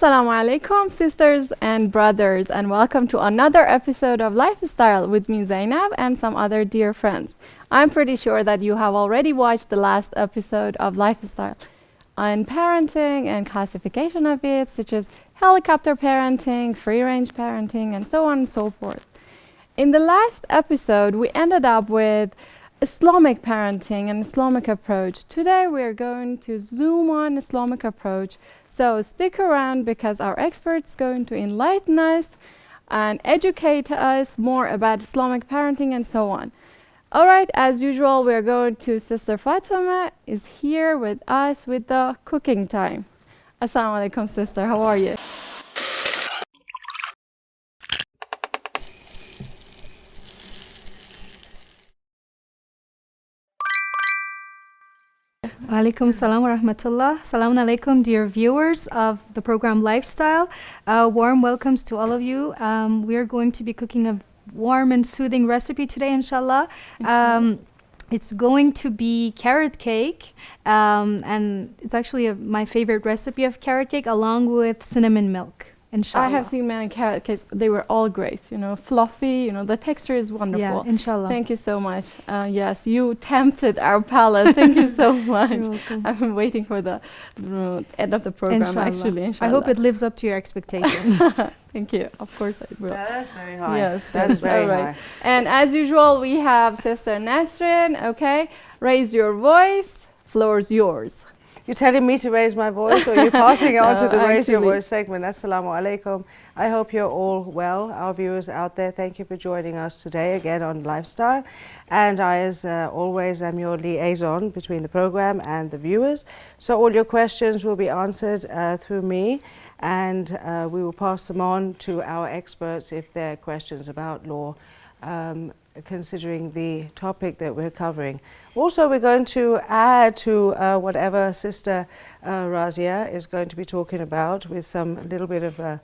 Assalamu alaikum, sisters and brothers, and welcome to another episode of Lifestyle with me, Zainab, and some other dear friends. I'm pretty sure that you have already watched the last episode of Lifestyle on parenting and classification of it, such as helicopter parenting, free-range parenting, and so on and so forth. In the last episode, we ended up with Islamic parenting and Islamic approach. Today, we're going to zoom on Islamic approach. So stick around because our experts are going to enlighten us and educate us more about Islamic parenting and so on. All right, as usual, we're going to Sister Fatima is here with us with the cooking time. Assalamu alaikum, sister. How are you? Alaikum salam wa rahmatullah. Salamun alaikum, dear viewers of the program Lifestyle. Warm welcomes to all of you. We are going to be cooking a warm and soothing recipe today, inshallah. It's going to be carrot cake, and it's actually my favorite recipe of carrot cake, along with cinnamon milk. Inshallah. I have seen many carrot cakes. They were all great, fluffy, the texture is wonderful. Yeah, inshallah. Thank you so much. Yes, you tempted our palate. Thank you so much. You're welcome. I've been waiting for the end of the program, Inshallah. actually. Inshallah. I hope it lives up to your expectation. Thank you. Of course I will. Yeah, that's very high. Yes, that's very all right. high. And as usual, we have Sister Nasrin. Okay, raise your voice. Floor's yours. You're telling me to raise my voice, or you're passing on to the raise your actually. voice segment. Assalamu alaikum. I hope you're all well. Our viewers out there, thank you for joining us today again on Lifestyle. And I, as always, am your liaison between the program and the viewers. So all your questions will be answered through me, and we will pass them on to our experts if they're questions about law. Considering the topic that we're covering. Also, we're going to add to whatever Sister Razia is going to be talking about with some little bit of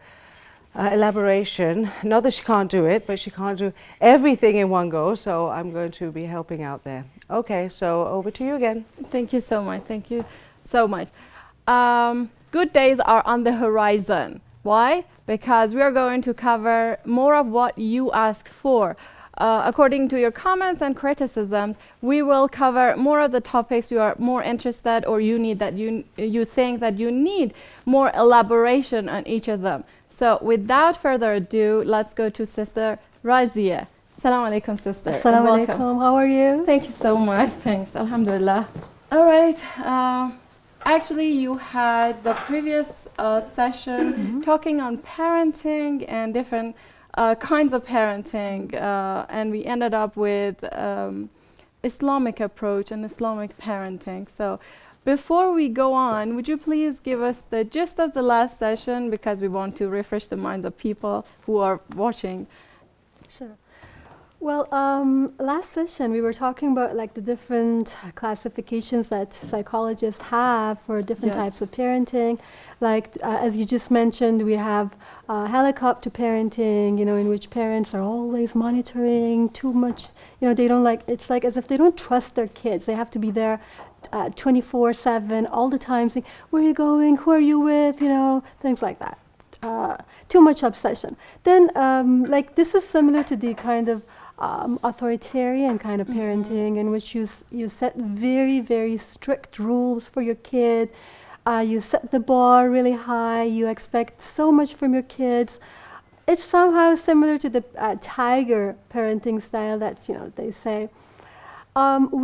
elaboration. Not that she can't do it, but she can't do everything in one go, so I'm going to be helping out there. Okay, so over to you again. Thank you so much. Thank you so much. Good days are on the horizon. Why? Because we are going to cover more of what you asked for. According to your comments and criticisms, we will cover more of the topics you are more interested or you need that you think that you need more elaboration on each of them. So without further ado, let's go to Sister Razia. Assalamu alaikum, sister. Assalamu alaikum. How are you? Thank you so much. Thanks. Alhamdulillah. All right. Actually, you had the previous session talking on parenting and different kinds of parenting, and we ended up with Islamic approach and Islamic parenting. So before we go on, would you please give us the gist of the last session, because we want to refresh the minds of people who are watching. Sure. Well, last session we were talking about like the different classifications that psychologists have for different types of parenting. Like as you just mentioned, we have helicopter parenting, in which parents are always monitoring too much. They don't it's like as if they don't trust their kids. They have to be there 24/7 all the time, saying, "Where are you going? Who are you with?" Things like that. Too much obsession. Then, like this is similar to the kind of authoritarian kind of parenting in which you set very, very strict rules for your kid. You set the bar really high. You expect so much from your kids. It's somehow similar to the tiger parenting style that they say.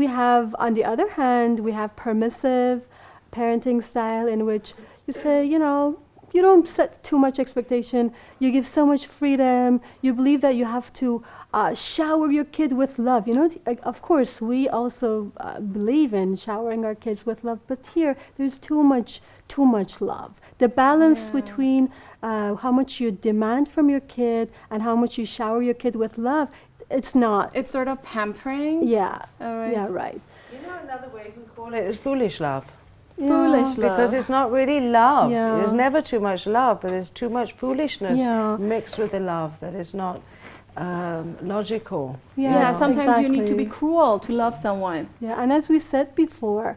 We have, on the other hand, we have permissive parenting style in which you say, you don't set too much expectation. You give so much freedom. You believe that you have to shower your kid with love. Of course, we also believe in showering our kids with love, but here there's too much love. The balance between how much you demand from your kid and how much you shower your kid with love, it's not. It's sort of pampering. Yeah. All right. Yeah. Right. Another way you can call it is foolish love. Foolish love. Because it's not really love. Yeah. There's never too much love, but there's too much foolishness Yeah. mixed with the love that is not logical. Yeah, sometimes you need to be exactly. cruel to love someone. Yeah, and as we said before,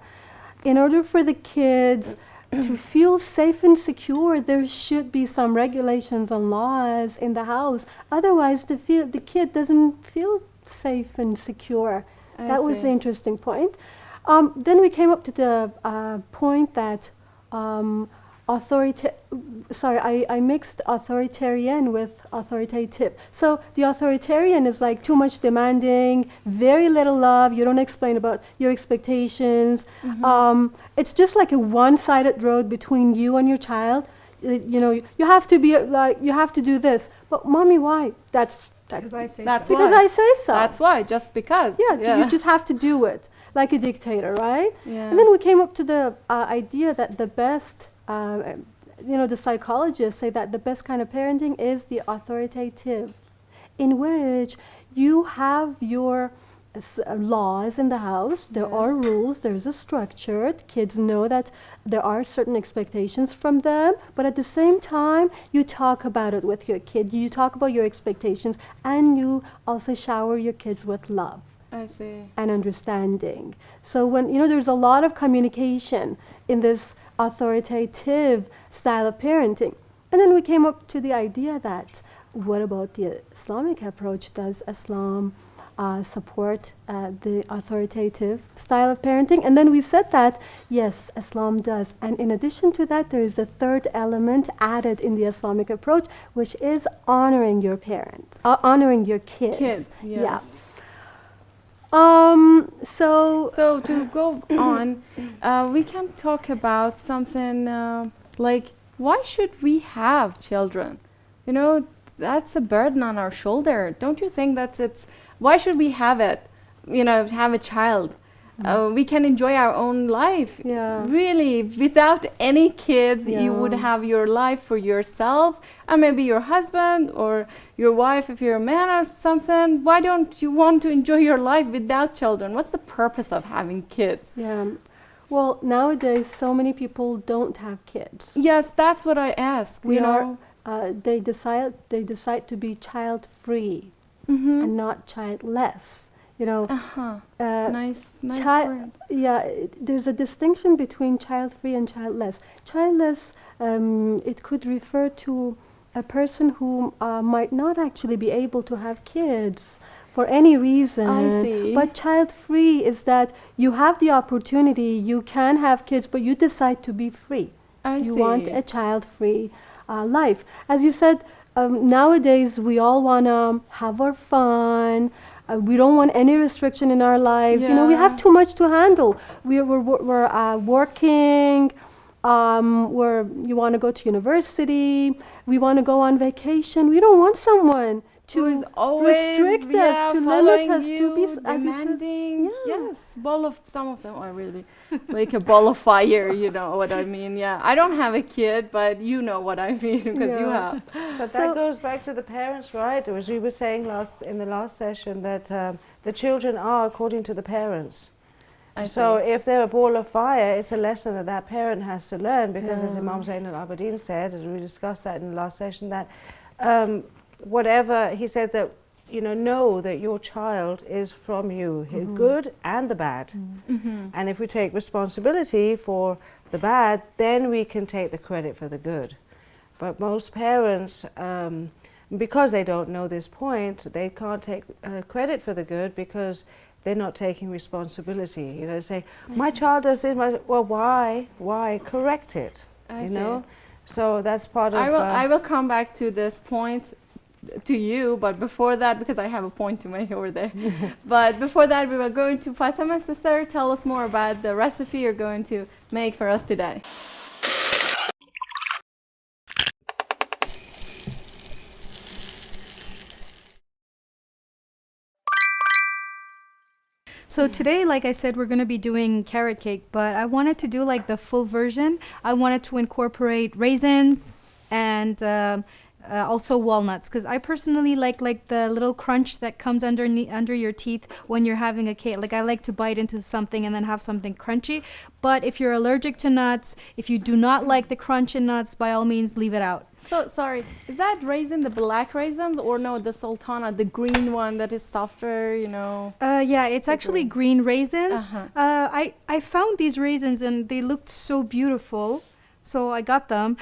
in order for the kids to feel safe and secure, there should be some regulations and laws in the house. Otherwise, the kid doesn't feel safe and secure. That was the interesting point. Then we came up to the point that I mixed authoritarian with authoritative. So the authoritarian is like too much demanding, very little love. You don't explain about your expectations. It's just like a one-sided road between you and your child. You know, you have to be like, you have to do this. But mommy, why? That's because I say that's so. because why. I say so. That's why, just because. Yeah, you just have to do it like a dictator, right? Yeah. And then we came up to the idea that the best, the psychologists say that the best kind of parenting is the authoritative, in which you have your laws in the house, there are rules, there's a structure, the kids know that there are certain expectations from them, but at the same time, you talk about it with your kid, you talk about your expectations, and you also shower your kids with love. I see. And understanding. So when, there's a lot of communication in this authoritative style of parenting. And then we came up to the idea that, what about the Islamic approach? Does Islam support the authoritative style of parenting? And then we said that, yes, Islam does. And in addition to that, there is a third element added in the Islamic approach, which is honoring your parents, honoring your kids. Kids, yes. Yeah. So to go on, we can talk about something like, why should we have children? That's a burden on our shoulder. Don't you think why should we have it? Have a child. We can enjoy our own life. Yeah. Really, without any kids, you would have your life for yourself, and maybe your husband or your wife if you're a man or something. Why don't you want to enjoy your life without children? What's the purpose of having kids? Yeah. Well, nowadays, so many people don't have kids. Yes, that's what I asked. They decide to be child-free and not childless. Nice word. Yeah, there's a distinction between child-free and childless. Childless, it could refer to a person who might not actually be able to have kids for any reason. I see. But child-free is that you have the opportunity, you can have kids, but you decide to be free. You want a child-free life. As you said, nowadays we all want to have our fun. We don't want any restriction in our lives. We have too much to handle. We're working. You want to go to university. We want to go on vacation. We don't want someone to restrict us, to limit us, to be demanding. Yes, some of them are really like a ball of fire. You know what I mean? Yeah, I don't have a kid, but you know what I mean because you have. But that goes back to the parents, right? As we were saying in the last session, that the children are according to the parents. So if they're a ball of fire, it's a lesson that parent has to learn, because as Imam Zain al-Abidin said, as we discussed that in the last session, that whatever he said, that know that your child is from you, the good and the bad. And if we take responsibility for the bad, then we can take the credit for the good. But most parents, because they don't know this point, they can't take credit for the good because they're not taking responsibility. Say, my child does this, well, why? Correct it, So that's part of... I will come back to this point to you, but before that, because I have a point to make over there. But before that, we were going to Fatima, sister, tell us more about the recipe you're going to make for us today. So today, like I said, we're going to be doing carrot cake, but I wanted to do like the full version. I wanted to incorporate raisins and also walnuts, because I personally like the little crunch that comes under your teeth when you're having a cake. Like I like to bite into something and then have something crunchy. But if you're allergic to nuts, if you do not like the crunch in nuts, by all means leave it out. So, sorry, is that raisin the black raisins, or no, the sultana, the green one that is softer, Yeah, it's actually green raisins. I found these raisins and they looked so beautiful. So I got them.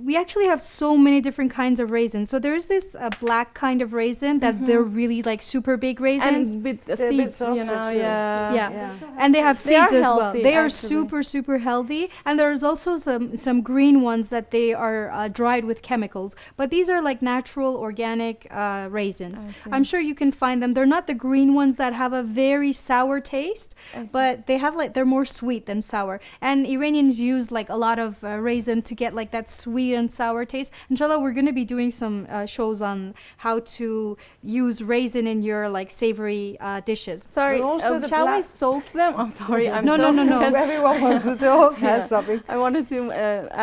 We actually have so many different kinds of raisins. So there's this black kind of raisin that they're really like super big raisins. And with the They're a bit seeds, you softer know, too. yeah. Yeah. And they have They are seeds as well. healthy, They are actually. super healthy. And there's also some green ones that they are dried with chemicals. But these are like natural, organic raisins. I see. I'm sure you can find them. They're not the green ones that have a very sour taste, I see. but they have like they're more sweet than sour. And Iranians use like a lot of raisin to get like that sweet and sour taste. Inshallah, we're going to be doing some shows on how to use raisin in your like savory dishes. Sorry, And also the shall we black- soak them? I'm sorry. I'm No, so no, no, no. Everyone wants to talk, has something. I wanted to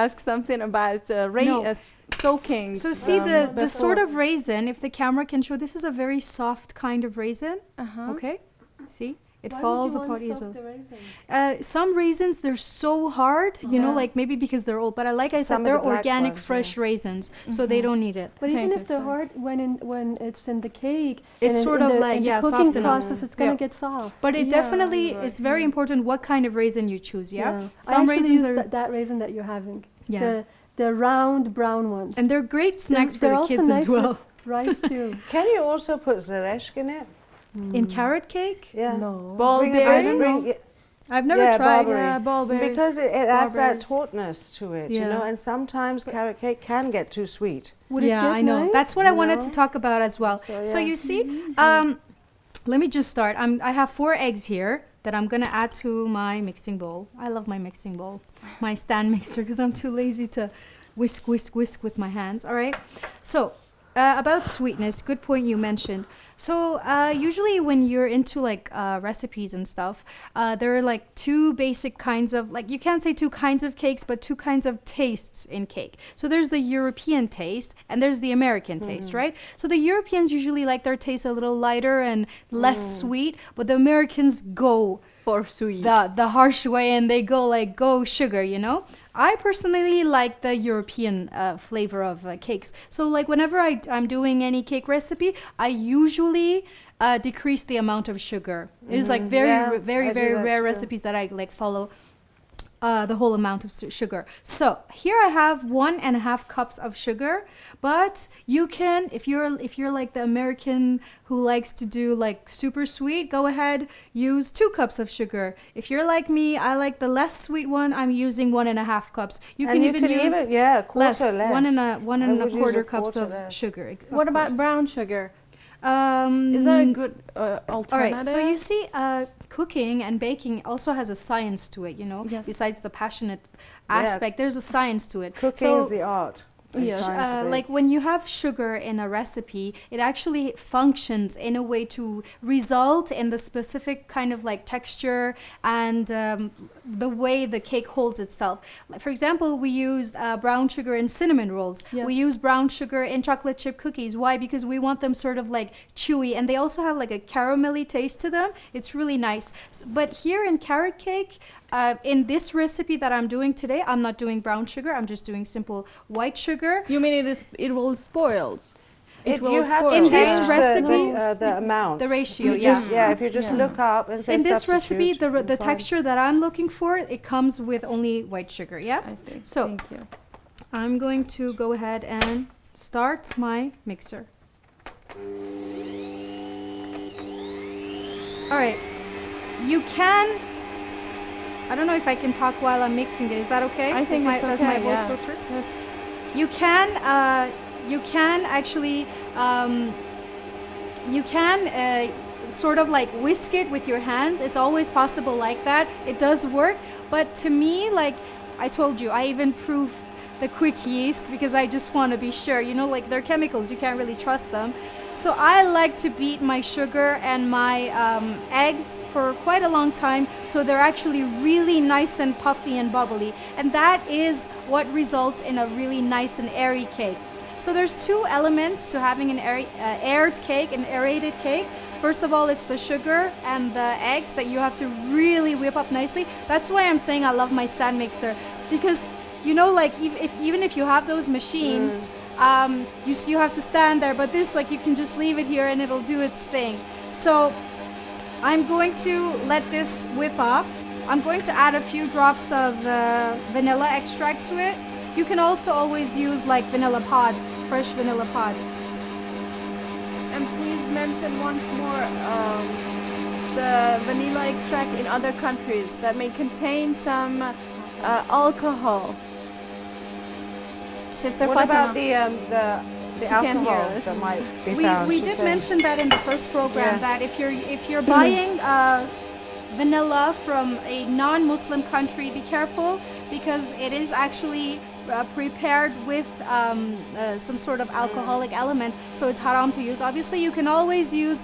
ask something about No. soaking. So see the sort before. of raisin, if the camera can show, this is a very soft kind of raisin. Uh-huh. Okay, see? It Why would falls you want apart to soak easily. the raisins? Some raisins, they're so hard, you know, Yeah. like maybe because they're old. But like I Some said, of they're the black organic, ones, fresh yeah. raisins, so they don't need it. But even Thank if you, they're sorry. hard, when it's in the cake, It's and sort in of the, like, in yeah, the cooking soften up. process, it's gonna Yeah. get soft. But it Yeah, definitely, you're right. it's very important what kind of raisin you choose, yeah? I Some actually raisins use are, that raisin that you're having. yeah. The round brown ones. And they're great snacks for they're the also kids nice as well. with rice too. Can you also put zeresk in it? In carrot cake? Yeah. No. Ballberry? I've never Yeah, tried. barberry. Yeah, ballberry. Because it adds that Barberries. tautness to it, you Yeah. know, and sometimes carrot cake can get too sweet. Would it Yeah, get I know. nice? That's what I You wanted know? to talk about as well. So yeah. you see, let me just start. I have 4 eggs here that I'm gonna add to my mixing bowl. I love my mixing bowl, my stand mixer, because I'm too lazy to whisk with my hands. All right. So about sweetness, good point you mentioned. So usually when you're into like recipes and stuff, there are like 2 basic kinds of, like, you can't say 2 kinds of cakes, but 2 kinds of tastes in cake. So there's the European taste and there's the American taste, right? So the Europeans usually like their taste a little lighter and less sweet, but the Americans go For sweet. the harsh way and they go sugar, you know. I personally like the European flavor of cakes. So like whenever I'm doing any cake recipe, I usually decrease the amount of sugar. It's like very Yeah, I very do very that rare too. recipes that I like follow the whole amount of sugar. So here I have 1.5 cups of sugar, but you can, if you're like the American who likes to do like super sweet, go ahead, use 2 cups of sugar. If you're like me, I like the less sweet one, I'm using 1.5 cups. You And can even use yeah, a quarter less, less. one and a I would use quarter a cups quarter of less. sugar. What about brown sugar? Is that a good alternative? All right, so you see, cooking and baking also has a science to it, you know. Yes. Besides the passionate Yeah. aspect, there's a science to it. Cooking So, is the art. and Yes. science of it. like when you have sugar in a recipe, it actually functions in a way to result in the specific kind of like texture and the way the cake holds itself. Like, for example, we use brown sugar in cinnamon rolls. Yes. We use brown sugar in chocolate chip cookies. Why? Because we want them sort of like chewy, and they also have like a caramelly taste to them. It's really nice. But here in carrot cake, in this recipe that I'm doing today, I'm not doing brown sugar. I'm just doing simple white sugar. You mean it will spoil? It will you have to spoil. In this change recipe, the amount. the ratio, You yeah. just- yeah, if you just Yeah. look up and say In this recipe, substitute, the you'll find- texture that I'm looking for, it comes with only white sugar, yeah? I see. So- Thank you. I'm going to go ahead and start my mixer. All right, you can, I don't know if I can talk while I'm mixing it. Is that okay? I think it's does my okay, voice yeah. go through? Yes. You can actually, you can sort of like whisk it with your hands. It's always possible like that. It does work. But to me, like I told you, I even proof the quick yeast because I just want to be sure. You know, like they're chemicals. You can't really trust them. So I like to beat my sugar and my eggs for quite a long time so they're actually really nice and puffy and bubbly. And that is what results in a really nice and airy cake. So there's two elements to having an aired cake, an aerated cake. First of all, it's the sugar and the eggs that you have to really whip up nicely. That's why I'm saying I love my stand mixer, because you know, like even if you have those machines, you have to stand there, but this, like, you can just leave it here and it'll do its thing. So I'm going to let this whip up I'm going to add a few drops of vanilla extract to it. You can also always use like vanilla pods, fresh vanilla pods. And please mention once more the vanilla extract in other countries that may contain some alcohol. Sister What about Fatima? the can't hear alcohol us. that might be found? We she did said? mention that in the first program, Yeah. that if you're buying vanilla from a non-Muslim country, be careful, because it is actually prepared with some sort of alcoholic element, so it's haram to use. Obviously, you can always use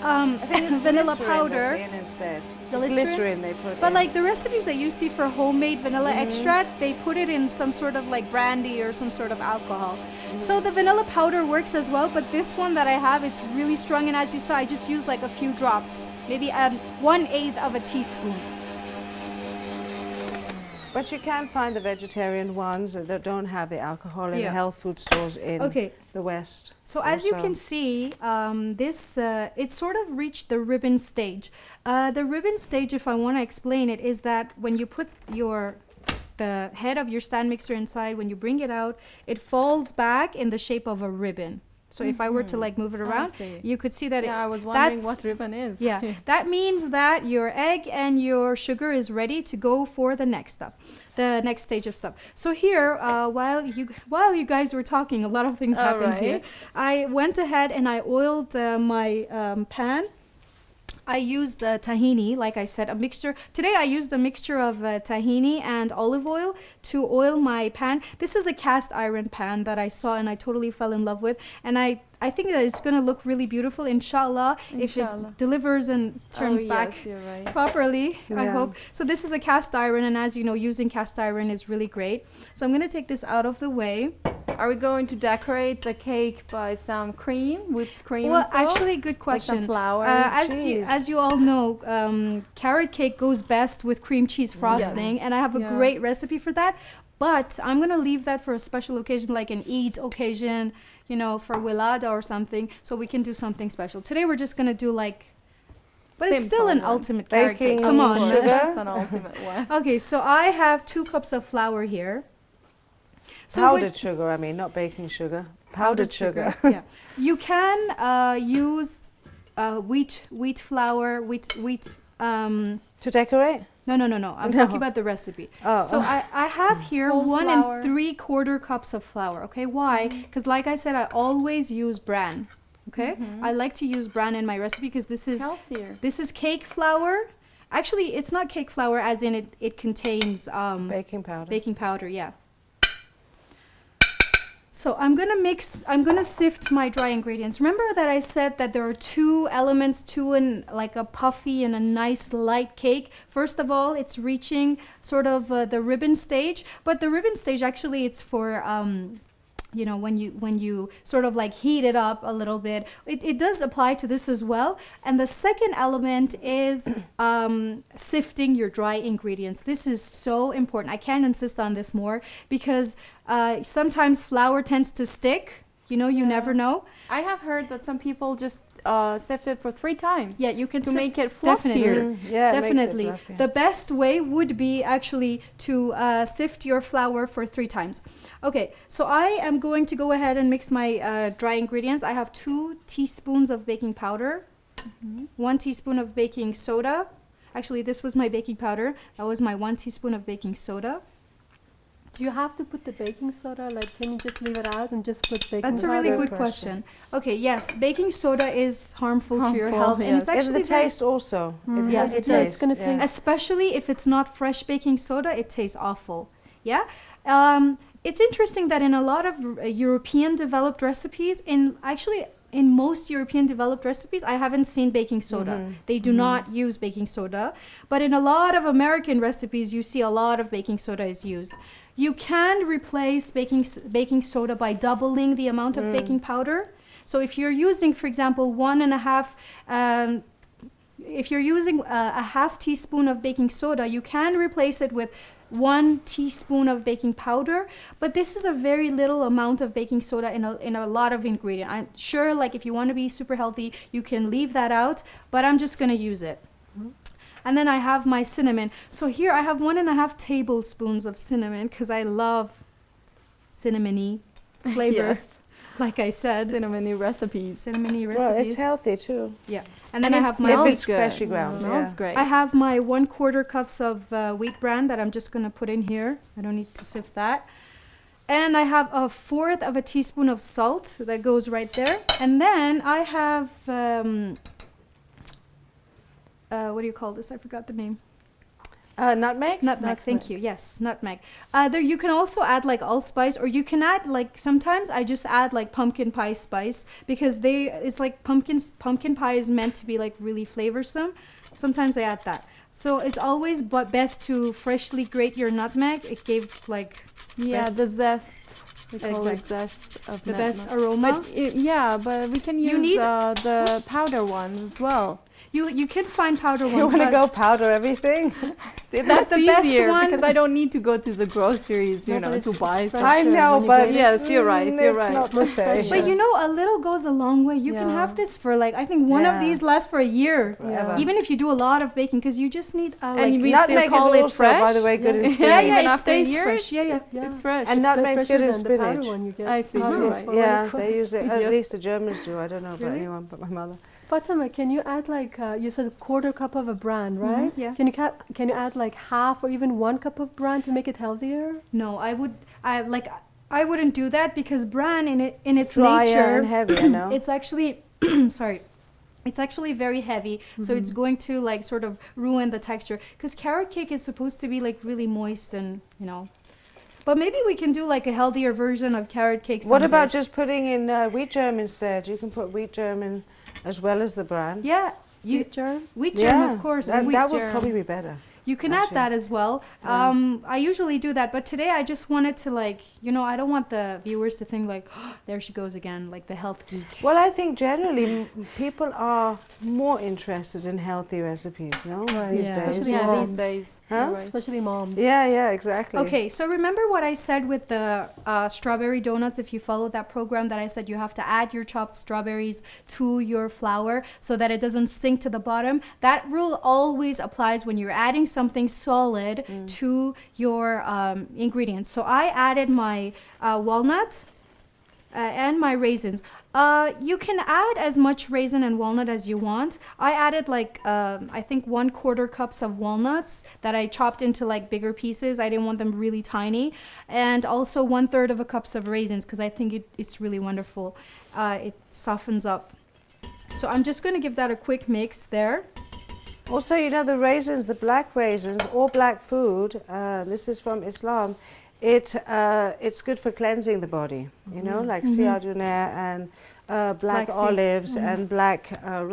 I think it's vanilla glycerin powder. that's in instead. Glycerin? They put But in. like the recipes that you see for homemade vanilla extract, they put it in some sort of like brandy or some sort of alcohol. So the vanilla powder works as well, but this one that I have, it's really strong, and as you saw, I just used like a few drops, maybe 1/8 of a teaspoon. But you can find the vegetarian ones that don't have the alcohol in Yeah. the health food stores in Okay. the West. So as you also. can see, this it sort of reached the ribbon stage. The ribbon stage, if I want to explain it, is that when you put the head of your stand mixer inside, when you bring it out, it falls back in the shape of a ribbon. So if I were to like move it around, see. you could see that Yeah, I was wondering that's- what ribbon is. yeah, that means that your egg and your sugar is ready to go for the next step, the next stage of stuff. So here, while you guys were talking, a lot of things All happened here. right. I went ahead and I oiled my pan. I used tahini, like I said, a mixture. Today I used a mixture of tahini and olive oil to oil my pan. This is a cast iron pan that I saw and I totally fell in love with. And I think that it's going to look really beautiful, inshallah, if Inshallah. it delivers and turns Oh, back yes, you're right. properly, I Yeah. hope. So this is a cast iron, and as you know, using cast iron is really great. So I'm going to take this out of the way. Are we going to decorate the cake by some cream, whipped cream? Well, and so? actually, good Like some question. flour, cheese. As you all know, carrot cake goes best with cream cheese frosting, and I have a Yeah. great recipe for that. But I'm gonna leave that for a special occasion, like an Eid occasion, you know, for Wilada or something, so we can do something special. Today we're just gonna do like, but it's still Simple an one. ultimate carrot cake. Baking Come on. sugar. That's an ultimate one. Okay, so I have 2 cups of flour here. So Powdered sugar, I mean, not baking sugar. Powdered sugar. yeah, you can use wheat flour, wheat. To decorate? No. I'm No. talking about the recipe. Oh. So I have here Whole 1 flour. 3/4 cups of flour. Okay, why? Because like I said, I always use bran. Okay, I like to use bran in my recipe because this is cake flour. Actually, it's not cake flour, as in it contains Baking powder. baking powder. Yeah. So I'm gonna sift my dry ingredients. Remember that I said that there are 2 elements to like a puffy and a nice light cake. First of all, it's reaching sort of the ribbon stage, but the ribbon stage actually it's for you know, when you sort of like heat it up a little bit. It does apply to this as well. And the second element is sifting your dry ingredients. This is so important. I can't insist on this more because sometimes flour tends to stick. You know, you never know. I have heard that some people just sift it for 3 times. Yeah, you can to sift- make it definitely. fluffier. Yeah, it makes it Definitely. fluffy. The best way would be actually to sift your flour for 3 times. Okay, so I am going to go ahead and mix my dry ingredients. I have 2 teaspoons of baking powder, 1 teaspoon of baking soda. Actually, this was my baking powder. That was my 1 teaspoon of baking soda. Do you have to put the baking soda? Like, can you just leave it out and just put baking That's a soda? really Good good question. question. Okay, yes, baking soda is harmful to your Harmful, health, and yes. it's And actually the very- taste also. It Yeah, has a it does. taste. It's gonna taste- especially if it's not fresh baking soda, it tastes awful. Yeah. It's interesting that in a lot of European developed recipes, in most European developed recipes, I haven't seen baking soda. They do not use baking soda, but in a lot of American recipes, you see a lot of baking soda is used. You can replace baking soda by doubling the amount of baking powder. So if you're using, for example, 1.5 if you're using a half teaspoon of baking soda, you can replace it with 1 teaspoon of baking powder, but this is a very little amount of baking soda in a lot of ingredient. I'm sure, like, if you want to be super healthy, you can leave that out, but I'm just going to use it. And then I have my cinnamon. So here I have 1.5 tablespoons of cinnamon because I love cinnamony flavor. Yes. Like I said, Cinnamony recipes. cinnamony Well, it's recipes. healthy too. Yeah. And then And I it have my smells If it's good. freshly ground, Smells yeah. great. I have my 1/4 cups of wheat bran that I'm just gonna put in here. I don't need to sift that. And I have 1/4 of a teaspoon of salt that goes right there. And then I have, what do you call this? I forgot the name. Nutmeg? Nutmeg, thank you. Yes, nutmeg. There you can also add like allspice, or you can add like, sometimes I just add like pumpkin pie spice because it's like pumpkin pie is meant to be like really flavorsome. Sometimes I add that. So it's always best to freshly grate your nutmeg. It gives like best- the zest. We call it Exactly. zest of the nutmeg. best aroma. But but we can use You need- the powder ones as well. You can find powder You ones. want to but go powder everything? That's the best easier one- because I don't need to go to the groceries, No, but to it's buy fresh. stuff. I know, when you but get it. Yes, you're right, you're it's right. not the same. But you know, a little goes a long way. You can Yeah. have this for like, I think one of Yeah. these lasts for a year. Forever. Even if you do a lot of baking, because you just need And like, we Nutmeg still call is it also, fresh. by the way, good in Yeah, spinach. yeah, Even it after stays years? fresh. Yeah. It's fresh. And It's nutmeg's fresher good in than the powder spinach. one you get. I see. Powder Right. is for Yeah, when they use it. At Yes. least the Germans do. I don't know about Really? anyone but my mother. Fatima, can you add like you said 1/4 cup of a bran, right? yeah. Can you add like half or even 1 cup of bran to make it healthier? No, I wouldn't do that because bran in its Drier nature, and heavy, you know. it's actually sorry. It's actually very heavy, so it's going to like sort of ruin the texture. Because carrot cake is supposed to be like really moist and But maybe we can do like a healthier version of carrot cake. What someday. about just putting in wheat germ instead? You can put wheat germ in as well as the bran. Yeah, Wheat germ? wheat germ, of course. That, Wheat that would germ. probably be better. You can add Actually. that as well. Yeah. I usually do that, but today I just wanted to like, I don't want the viewers to think like, oh, there she goes again, like the health geek. Well, I think generally people are more interested in healthy recipes, Right. these Yeah. days. Especially Yeah, moms. these days. Huh? You're right. Especially moms. Yeah, exactly. Okay, so remember what I said with the strawberry donuts? If you followed that program, that I said you have to add your chopped strawberries to your flour so that it doesn't sink to the bottom. That rule always applies when you're adding something solid to your ingredients. So I added my walnut and my raisins. You can add as much raisin and walnut as you want. I added like I think 1/4 cups of walnuts that I chopped into like bigger pieces. I didn't want them really tiny, and also 1/3 of a cups of raisins because I think it's really wonderful. It softens up. So I'm just going to give that a quick mix there. Also, the raisins, the black raisins, or black food, this is from Islam, it's good for cleansing the body, like siaduner and black Black seeds. olives and black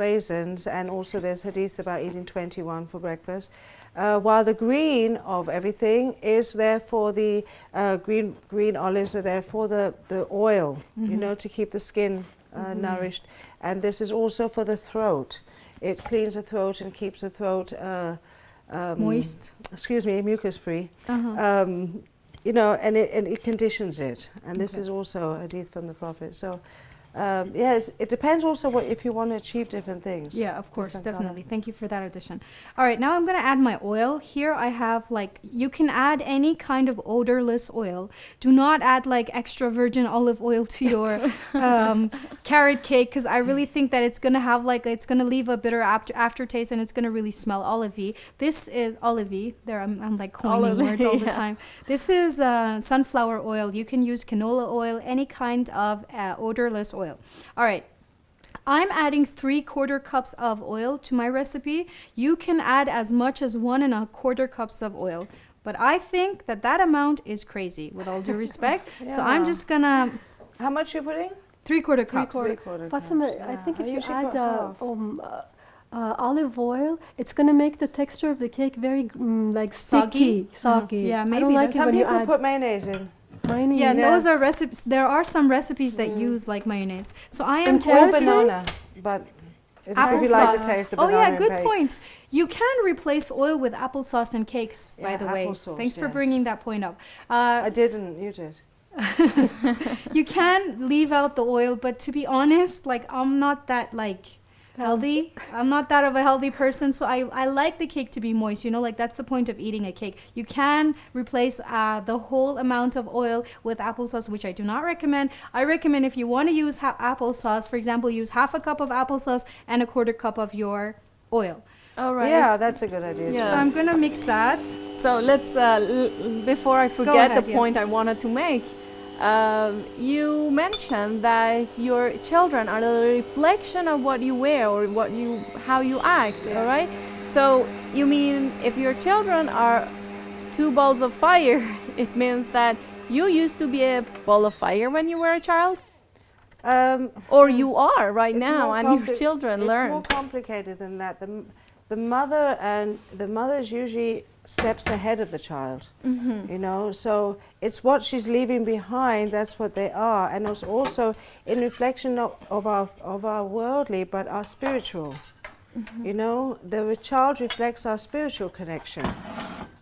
raisins, and also there's hadith about eating 21 for breakfast. While the green of everything is there for the green olives are there for the oil, to keep the skin nourished. And this is also for the throat. It cleans the throat and keeps the throat Moist. mucus free. And it conditions it. And this Okay. is also a hadith from the Prophet. So yes, it depends also if you want to achieve different things. Yeah, of course, Different definitely. Thank you for that addition. All right, now I'm going to add my oil. Here I have you can add any kind of odorless oil. Do not add like extra virgin olive oil to your carrot cake because I really think that it's going to have it's going to leave a bitter aftertaste and it's going to really smell olivey. This is olivey. There, I'm like coining Olivey, words all the yeah. time. This is sunflower oil. You can use canola oil, any kind of odorless oil. All right. I'm adding 3/4 cups of oil to my recipe. You can add as much as 1 1/4 cups of oil. But I think that amount is crazy, with all due respect. So I'm Yeah. just gonna How much you putting? 3/4 cups. 3/4 Fatima, cups, I yeah. think if you usually add put half. olive oil, it's going to make the texture of the cake very Soggy? soggy. Yeah, I maybe don't like that's- it Some when you people add put mayonnaise in. mayonnaise. Yeah, Yeah. those are recipes. There are some recipes that use like mayonnaise. So I am And Or carrot toasting banana, but if you like the applesauce. taste of Oh banana yeah, in good bake. point. You can replace oil with applesauce and cakes, by Yeah, the way. applesauce, Thanks for yes. bringing that point up. I didn't, you did. You can leave out the oil, but to be honest, I'm not that healthy. I'm not that of a healthy person, so I like the cake to be moist, you know, like that's the point of eating a cake. You can replace the whole amount of oil with applesauce, which I do not recommend. I recommend if you want to use applesauce, for example, use half a cup of applesauce and a quarter cup of your oil. All right. Yeah, that's a good idea. Yeah. So I'm gonna mix that. So let's, before I forget ahead, the yeah. point I wanted to make, you mentioned that your children are the reflection of what you wear or how you act, all right? So you mean if your children are two balls of fire, it means that you used to be a ball of fire when you were a child? Or you are right It's now more and your children learn? It's more complicated than that. The mother is usually steps ahead of the child, you know, so it's what she's leaving behind, that's what they are, and it's also in reflection of our worldly but our spiritual, you know, the child reflects our spiritual connection,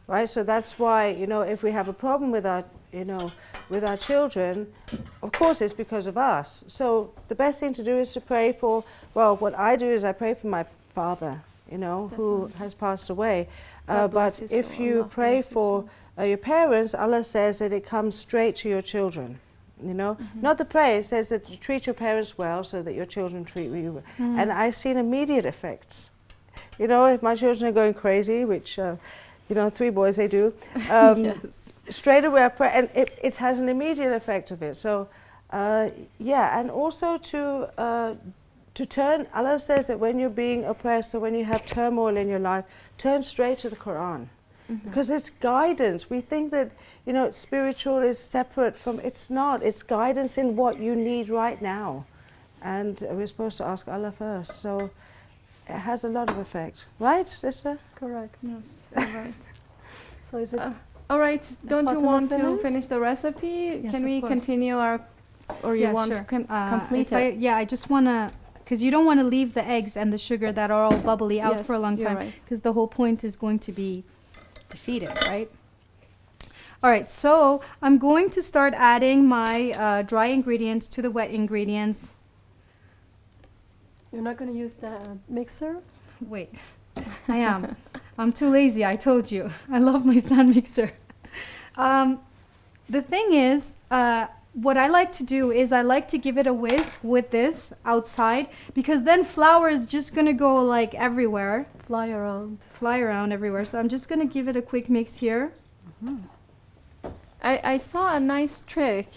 right? So that's why, you know, if we have a problem with our, you know, with our children, of course it's because of us. So the best thing to do is to pray for, well, what I do is I pray for my father, you know, who has passed away. But if you pray for your parents, Allah says that it comes straight to your children, you know. Not the prayer, it says that you treat your parents well so that your children treat you well. And I've seen immediate effects. You know, if my children are going crazy, which, you know, 3 boys, they do, Yes. straight away I pray, and it has an immediate effect of it. So, yeah, and also to turn, Allah says that when you're being oppressed or when you have turmoil in your life, turn straight to the Quran. Because it's guidance. We think that, you know, spiritual is separate from, it's not. It's guidance in what you need right now. And we're supposed to ask Allah first. So it has a lot of effect. Right, sister? Correct. Yes, all right. So is it? All right, don't you Fatima want to finished? finish the recipe? Yes, Can of we course. continue our, or you Yeah, want sure. to complete it? Yeah, I just want to, because you don't want to leave the eggs and the sugar that are all bubbly out for a long Yes, you're time, right. because the whole point is going to be defeated, right? All right, so I'm going to start adding my dry ingredients to the wet ingredients. You're not going to use the mixer? Wait, I am. I'm too lazy, I told you. I love my stand mixer. The thing is, what I like to do is I like to give it a whisk with this outside, because then flour is just going to go like everywhere, Fly around. fly around everywhere. So I'm just going to give it a quick mix here. I saw a nice trick.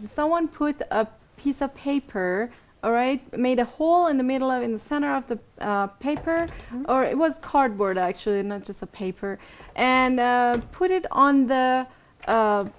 Someone put a piece of paper, all right, made a hole in the middle of, in the center of the paper, or it was cardboard actually, not just a paper, and put it on the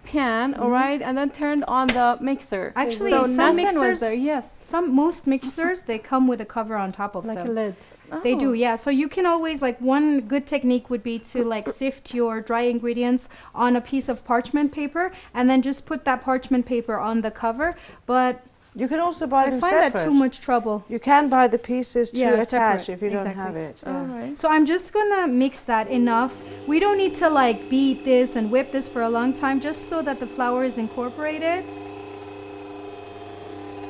pan, all right, and then turned on the mixer. Actually, so some nothing was mixers, there. Yes. most mixers, they come with a cover on top of Like them. a lid. They Oh. do, yeah. So you can always, like, one good technique would be to like sift your dry ingredients on a piece of parchment paper and then just put that parchment paper on the cover. But You can also buy I them find separate. that too much trouble. You can buy the pieces to Yeah, attach separate, if you don't exactly. have it. All right. So I'm just gonna mix that enough. We don't need to like beat this and whip this for a long time, just so that the flour is incorporated.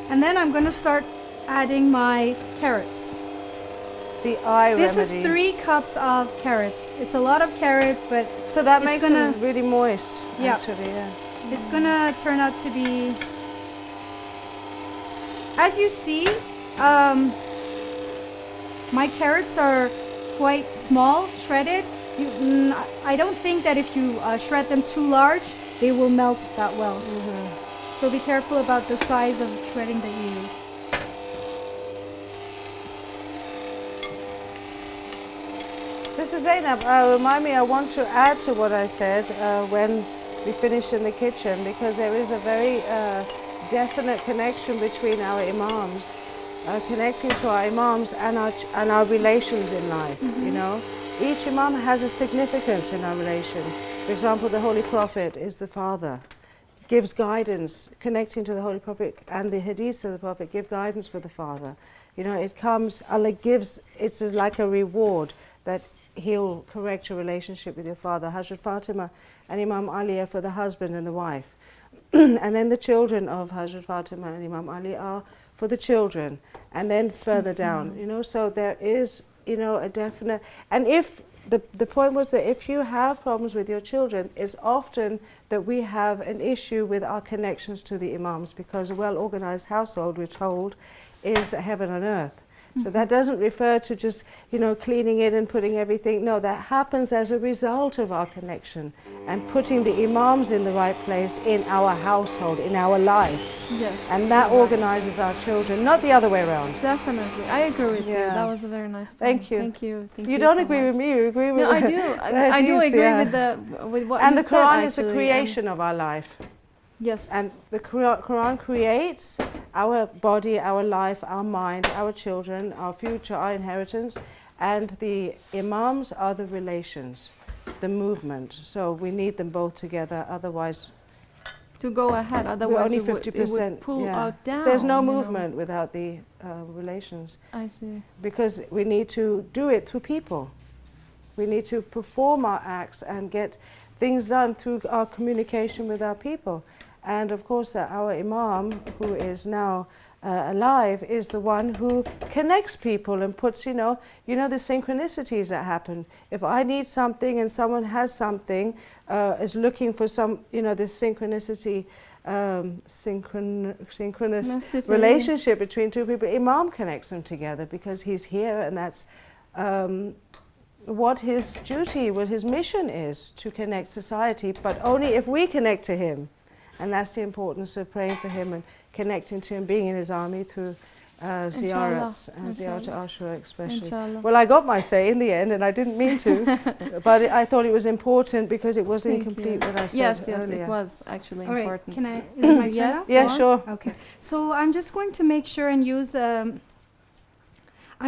And then I'm gonna start adding my carrots. The eye This remedy. is 3 cups of carrots. It's a lot of carrot, but So that it's makes gonna- them really moist, Yeah. actually, yeah. it's gonna turn out to be, as you see, my carrots are quite small, shredded. I don't think that if you shred them too large, they will melt that well. So be careful about the size of shredding that you use. Sister Zainab, remind me, I want to add to what I said when we finished in the kitchen, because there is a very definite connection between our imams, connecting to our imams and our relations in life, you know. Each imam has a significance in our relation. For example, the Holy Prophet is the father, gives guidance, connecting to the Holy Prophet, and the hadiths of the Prophet give guidance for the father. You know, it comes, Allah gives, it's like a reward that He'll correct your relationship with your father. Hazrat Fatima and Imam Ali are for the husband and the wife. and then the children of Hazrat Fatima and Imam Ali are for the children, and then further down, you know, so there is, you know, a definite, and if the point was that if you have problems with your children, it's often that we have an issue with our connections to the imams, because a well-organized household, we're told, is heaven on earth. So that doesn't refer to just, you know, cleaning it and putting everything. No, that happens as a result of our connection and putting the imams in the right place in our household, in our life. Yes. And that organizes our children, not the other way around. Definitely. I agree with you. Yeah. That was a very nice point. Thank you. Thank you. Thank You don't so agree much. with me, you agree with No, I the do. the I do hadith, agree yeah. with what And you the said, Quran is the actually, creation of our life. yes. And the Quran creates our body, our life, our mind, our children, our future, our inheritance. And the imams are the relations, the movement. So we need them both together, otherwise To go ahead, otherwise only it would 50%. pull yeah. out down. There's no you know. movement without the relations, I see. because we need to do it through people. We need to perform our acts and get things done through our communication with our people. And of course, our Imam, who is now alive, is the one who connects people and puts, you know the synchronicities that happen. If I need something and someone has something, is looking for some, this synchronicity, synchronous Message, relationship between two people, Imam connects them together because he's here, and that's what his duty, what his mission is, to connect society, but only if we connect to him. And that's the importance of praying for him and connecting to him, being in his army through ziyarats and ziyarat Ashura especially. Inshallah. Well, I got my say in the end, and I didn't mean to, but I thought it was important because it was Thank incomplete you. what I said Yes, earlier. it was actually All right, important. can I, is it my turn Yes. now? Yeah, Or- sure. Okay, so I'm just going to make sure and use, I'm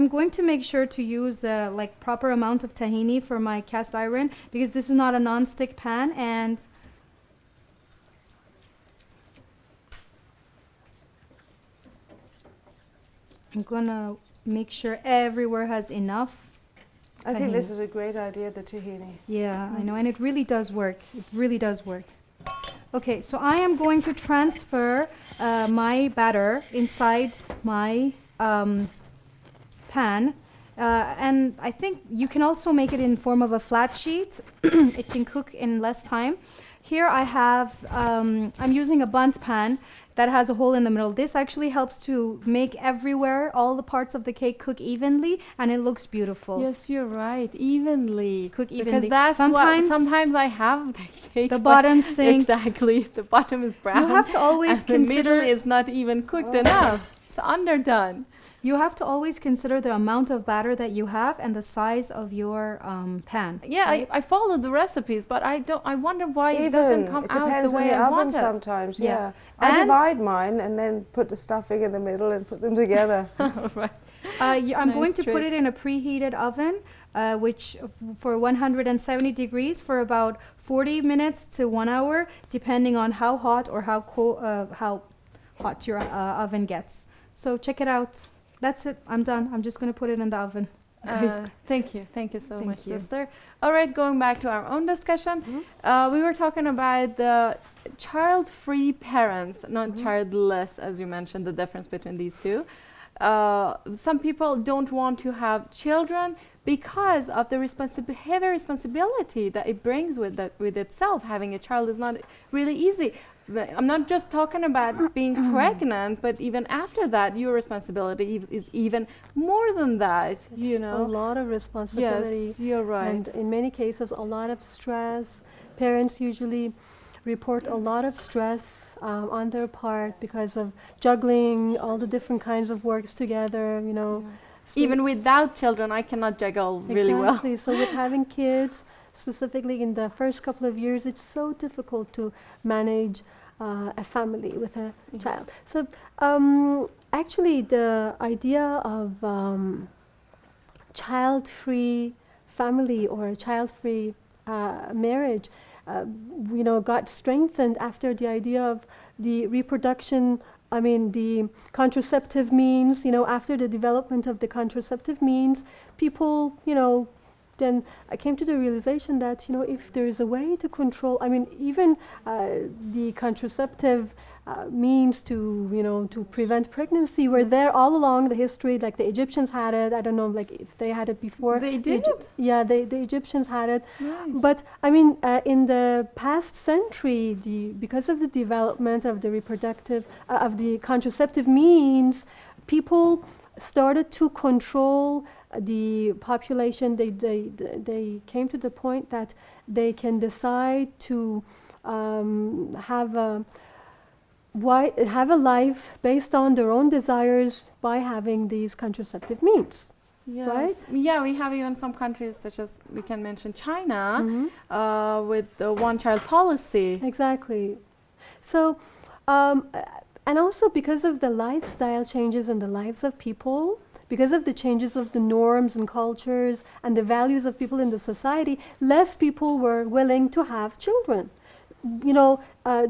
going to make sure to use like proper amount of tahini for my cast iron, because this is not a non-stick pan, and I'm gonna make sure everywhere has enough. I think this tahini. is a great idea, the tahini. Yeah, I know, and it really does work. It really does work. Okay, so I am going to transfer my batter inside my pan. And I think you can also make it in form of a flat sheet. It can cook in less time. Here I have, I'm using a bundt pan that has a hole in the middle. This actually helps to make everywhere, all the parts of the cake cook evenly, and it looks beautiful. Yes, you're right. Evenly. Cook Because evenly. that's Sometimes- sometimes I have the cake. The but bottom sinks. Exactly. The bottom is brown. You have to always and the middle consider is not even cooked enough. It's underdone. You have to always consider the amount of batter that you have and the size of your pan. Yeah, right? I follow the recipes, but I wonder why it doesn't come it out depends the on way the I oven want it. sometimes. Yeah. Yeah, I And- divide mine and then put the stuffing in the middle and put them together. Right. I'm going Nice to put trick. it in a preheated oven, which for 170 degrees for about 40 minutes to 1 hour, depending on how hot or how hot your oven gets. So check it out. That's it. I'm done. I'm just going to put it in the oven. Thank you so Thank much, you. sister. All right, going back to our own discussion, we were talking about the child-free parents, not childless, as you mentioned, the difference between these two. Some people don't want to have children because of the heavy responsibility that it brings with itself. Having a child is not really easy. I'm not just talking about being pregnant, but even after that, your responsibility is even more than that. It's a lot of responsibility. Yes, you're right. And in many cases, a lot of stress. Parents usually report a lot of stress on their part because of juggling all the different kinds of works together, Even without children, I cannot juggle really well. Exactly. So with having kids, specifically in the first couple of years, it's so difficult to manage a family with a child. So actually, the idea of child-free family or child-free marriage, got strengthened after the idea of the reproduction. I mean, the contraceptive means, after the development of the contraceptive means, people, then I came to the realization that, you know, if there is a way to control, I mean, even the contraceptive means to, you know, to prevent pregnancy were there all along the history. Like the Egyptians had it. I don't know, like if they had it before. They did? Yeah, the Egyptians had it. Nice. But I mean, in the past century, because of the development of the reproductive, of the contraceptive means, people started to control the population. They came to the point that they can decide to have a life based on their own desires by having these contraceptive means. Yes. Right? Yeah, we have even some countries such as we can mention China Mhm. with the one-child policy. Exactly. So, and also because of the lifestyle changes in the lives of people, because of the changes of the norms and cultures and the values of people in the society, less people were willing to have children. You know,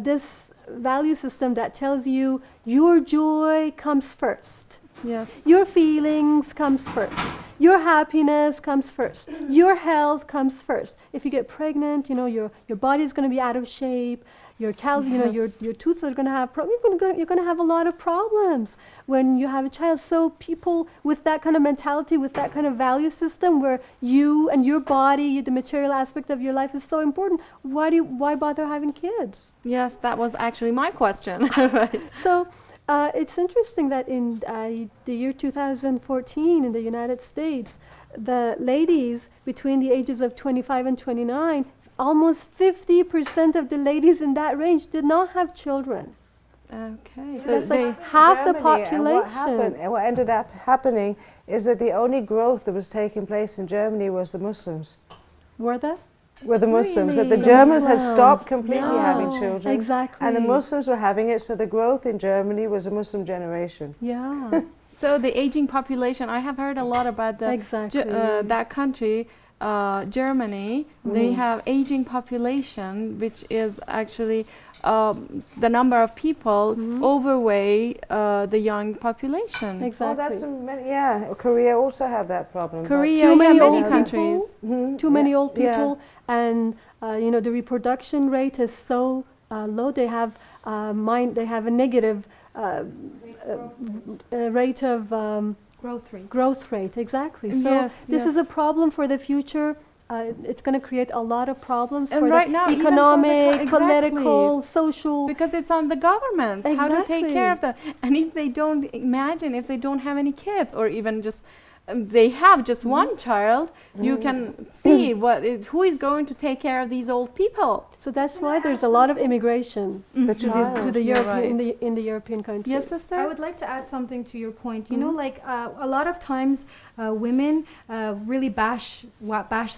this value system that tells you your joy comes first. Yes. Your feelings comes first. Your happiness comes first. Your health comes first. If you get pregnant, you know, your body is going to be out of shape. Your calcium, you know, your tooth are going to have you're going to have a lot of problems when you have a child. So people with that kind of mentality, with that kind of value system, where you and your body, the material aspect of your life is so important, why bother having kids? Yes, that was actually my question. Right. So it's interesting that in the year 2014 in the United States, the ladies between the ages of 25 and 29, almost 50% of the ladies in that range did not have children. Okay. So that's like half the population. And what ended up happening is that the only growth that was taking place in Germany was the Muslims. Were there? Were the Muslims. That the Really? Germans had Muslims. stopped completely Yeah. having children. Exactly. And the Muslims were having it, so the growth in Germany was a Muslim generation. Yeah. So the aging population, I have heard a lot about the Exactly. that country, Germany. They have aging population, which is actually the number of people overweigh the young population. Exactly. Oh, that's yeah. Korea also have that problem. but- Korea, Too many yeah, old many people. countries. Mhm, Too many yeah, old people, and you know, the reproduction rate is so low. They have they have a negative rate of growth rate. Exactly. So Yes, this yes. is a problem for the future. It's going to create a lot of problems And for right the now, even for the economic, exactly. political, social. Because it's on the government how to take care of Exactly. that. And if they don't if they don't have any kids, or even just they have just one child, you can see who is going to take care of these old people. So that's why there's a lot of immigration The to child. the You're European right. in the European countries. Yes, sister. I would like to add something to your point. You know, like a lot of times women really bash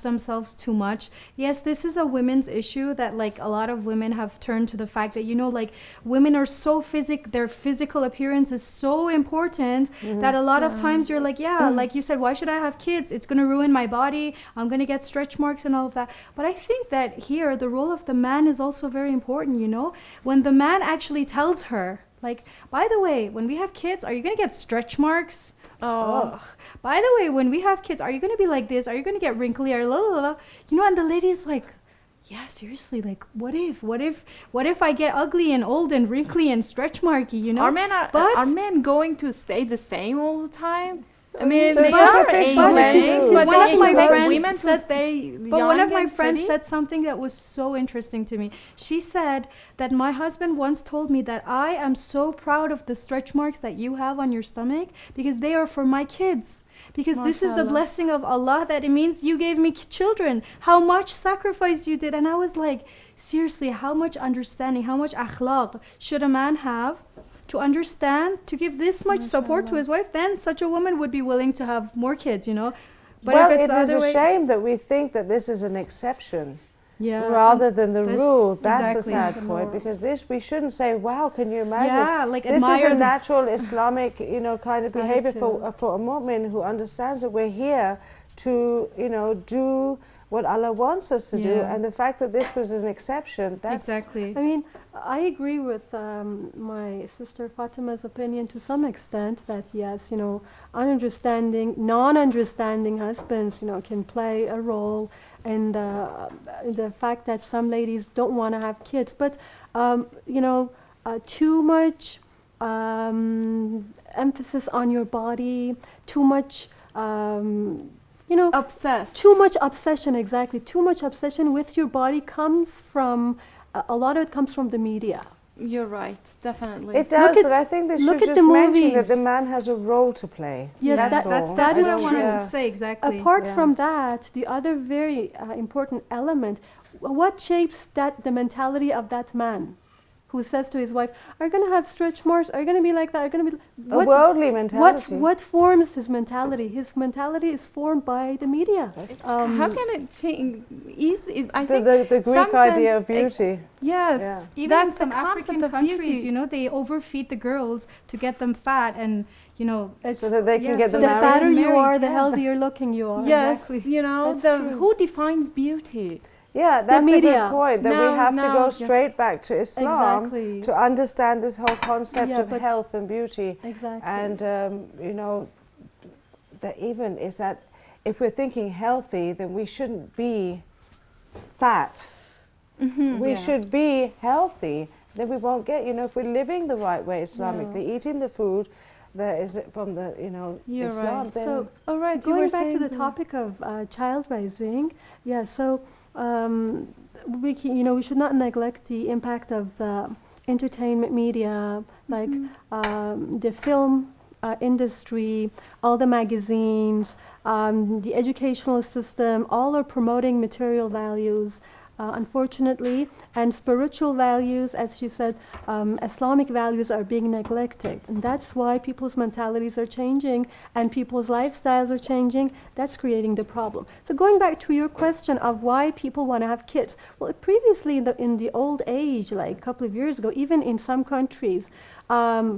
themselves too much. Yes, this is a women's issue that like a lot of women have turned to the fact that, you know, like women are so their physical appearance is so important that a lot of times you're like, yeah, like you said, why should I have kids? It's going to ruin my body. I'm going to get stretch marks and all of that. But I think that here the role of the man is also very important, you know? When the man actually tells her, like, by the way, when we have kids, are you going to get stretch marks? Oh. Ugh. By the way, when we have kids, are you going to be like this? Are you going to get wrinkly? Or la la la? You know, and the lady's like, yeah, seriously, like, what if I get ugly and old and wrinkly and stretch marky, you know? Are men going to stay the same all the time? I mean, So they but- are but aging, one but of they my expect friends women to said- stay But young one of my and friends pretty? said something that was so interesting to me. She said that my husband once told me that I am so proud of the stretch marks that you have on your stomach because they are for my kids. Because this is the Mashallah. blessing of Allah, that it means you gave me children. How much sacrifice you did. And I was like, seriously, how much understanding, how much akhlaq should a man have to understand, to give this much support to his wife? Then such a woman would be willing to have more kids, you know? But well, if it it's the is other a way, shame that we think that this is an exception yeah, rather than the this- rule. That's exactly. a sad point, because we shouldn't say, wow, can you imagine? yeah, like This is admire a the natural Islamic, you know, kind of behavior Attitude. for a mu'min who understands that we're here to, you know, do what Allah wants us to do, Yeah. and the fact that this was an exception, that's Exactly. I mean, I agree with my sister Fatima's opinion to some extent that yes, you know, non-understanding husbands, you know, can play a role in the fact that some ladies don't want to have kids. But you know, too much emphasis on your body, too much. You know, Obsessed. too much obsession, exactly. Too much obsession with your body comes from, a lot of it comes from the media. You're right, definitely. it does. at- But I think they look should at just the mention movies. that the man has a role to play. Yes, that's that- all. That's that what I is wanted true. to say, exactly. Apart Yeah. from that, the other very important element, what shapes the mentality of that man who says to his wife, "Are you going to have stretch marks? Are you going to be like that? Are you going to be..." A worldly mentality. What forms his mentality? His mentality is formed by the media. How can it change? I The, think the Greek sometimes idea of beauty. yes, Yeah. Even that's in some the concept African of countries, beauty. you know, they overfeed the girls to get them fat, and you know, So that they can Yeah, get so them The that married. fatter you married, are, the yeah. healthier looking you are. Yes, Exactly. you know, That's true. who defines beauty? Yeah, that's a media. good point. That No, we have to no, go yes. straight back to Islam Exactly. to understand this whole concept Yeah, of but- health and beauty. Exactly. And you know, that even is that if we're thinking healthy, then we shouldn't be fat. We Yeah. should be healthy. Then we won't get. You know, if we're living the right way Islamically, eating the food that is from the You're Islam, right. then So, All right, you going were back to saying the topic of child raising, yeah. So we should not neglect the impact of the entertainment media, like the film industry, all the magazines, the educational system. All are promoting material values. Unfortunately, and spiritual values, as she said, Islamic values are being neglected. And that's why people's mentalities are changing and people's lifestyles are changing. That's creating the problem. So going back to your question of why people want to have kids. Well, previously in the old age, like a couple of years ago, even in some countries,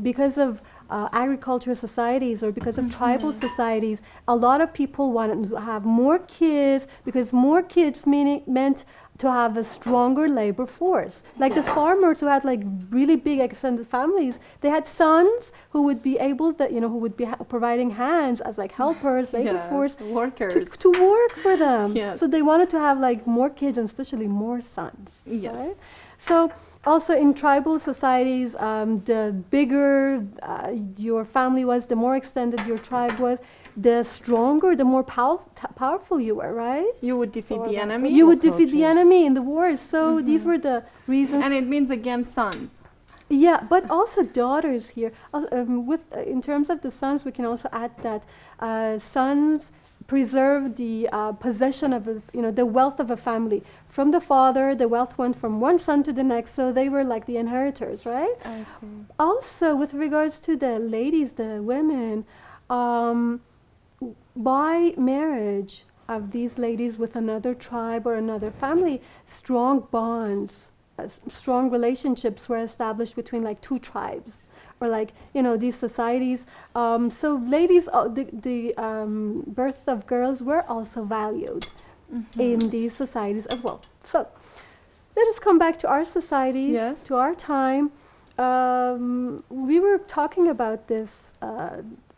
because of agricultural societies or because of tribal societies, a lot of people wanted to have more kids because more kids meant to have a stronger labor force. Like the farmers who had like really big extended families, they had sons who would be able to, who would be providing hands as like helpers, labor yes, force workers. to work for them. Yes. So they wanted to have like more kids and especially more sons. Yes. Right? So also in tribal societies, the bigger your family was, the more extended your tribe was, the stronger, the more powerful you were, right? You would defeat what the about enemy. You would defeat the cultures. enemy in the wars. So these were the reasons. And it means against sons. Yeah, but also daughters here. In terms of the sons, we can also add that sons preserve the possession of the wealth of a family. From the father, the wealth went from one son to the next, so they were like the inheritors, right? I see. Also, with regards to the ladies, the women, by marriage of these ladies with another tribe or another family, strong bonds, strong relationships were established between like two tribes or like, these societies. So ladies, the birth of girls were also valued in these societies as well. So let us come back to our societies, Yes. to our time. We were talking about this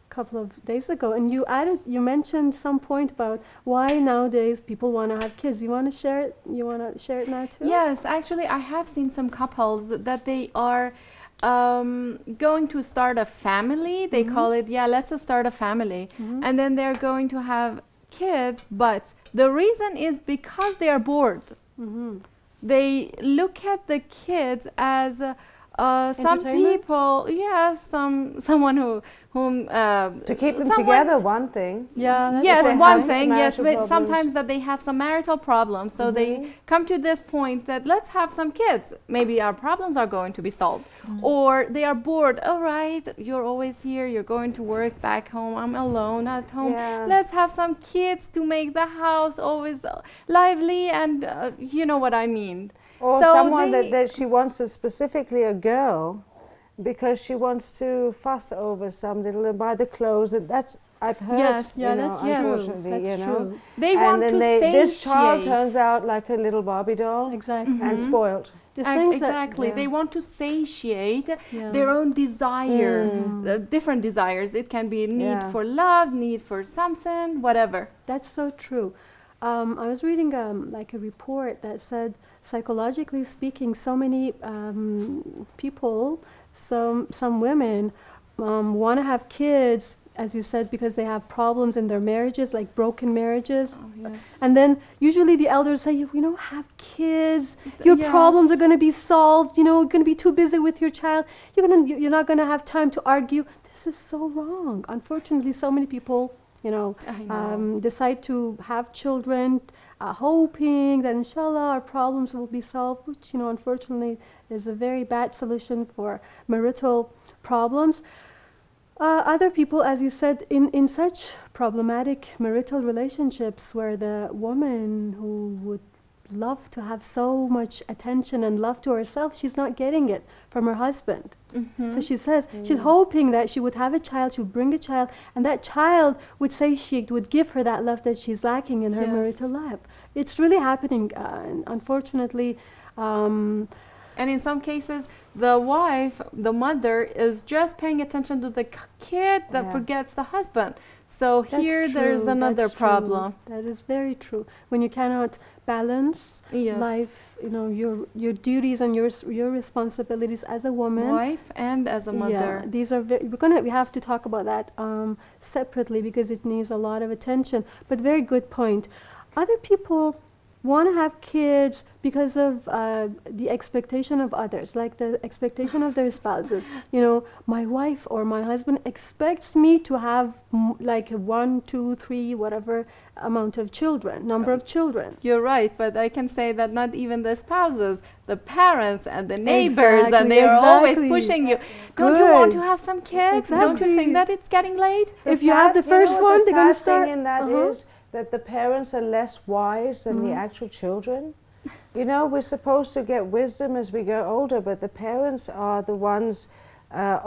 couple of days ago, and you mentioned some point about why nowadays people want to have kids. You want to share it? You want to share it now too? Yes, actually, I have seen some couples that they are going to start a family. They call it, let's just start a family. And then they're going to have kids, but the reason is because they are bored. They look at the kids as some Entertainment? people, someone whom To keep them someone- together, one thing. Yeah. that's Yes, they one have thing, yes, marital but problems. sometimes that they have some marital problems, so they come to this point that let's have some kids. Maybe our problems are going to be solved. Or they are bored. All right, you're always here, you're going to work back home, I'm alone at home. Yeah. Let's have some kids to make the house always lively and you know what I mean. Or So someone they- that she wants specifically a girl, because she wants to fuss over some little and buy the clothes, and that's I've heard. Yes, yeah, you know, that's true. unfortunately, That's you know. true. They And want then to this child satiate. turns out like a little Barbie doll Exactly. and spoiled. The things that- Exactly. yeah. They want to satiate yeah. their own desire, different desires. It can be need Yeah. for love, need for something, whatever. That's so true. I was reading like a report that said, psychologically speaking, so many people, some women want to have kids, as you said, because they have problems in their marriages, like broken marriages. Oh, yes. And then usually the elders say, you know, have kids. Your problems are Yes. going to be solved. You know, you're going to be too busy with your child. You're not going to have time to argue. This is so wrong. Unfortunately, so many people, you know, I know. decide to have children, hoping that inshallah our problems will be solved, which, you know, unfortunately is a very bad solution for marital problems. Other people, as you said, in such problematic marital relationships where the woman who would love to have so much attention and love to herself, she's not getting it from her husband. So she says she's hoping that she would have a child, she would bring a child, and that child would satiate, would give her that love that she's lacking in her Yes. marital life. It's really happening, and unfortunately. And in some cases, the wife, the mother, is just paying attention to the kid that Yeah. forgets the husband. So That's here there's true, another that's true. problem. That is very true. When you cannot balance Yes. life, you know, your duties and your responsibilities as a woman. Wife and as a mother. Yeah, these are we have to talk about that separately because it needs a lot of attention. But very good point. Other people want to have kids because of the expectation of others, like the expectation of their spouses. You know, my wife or my husband expects me to have like 1, 2, 3, whatever amount of children, number of children. You're right, but I can say that not even the spouses, the parents and the neighbors, and they are always Exactly. pushing you. Don't you want Good. to have some kids? Don't you Exactly. think that it's getting late? If you have the first one, they're going to The sad start. thing in that Uh-huh. is that the parents are less wise than the actual children. You know, we're supposed to get wisdom as we go older, but the parents are the ones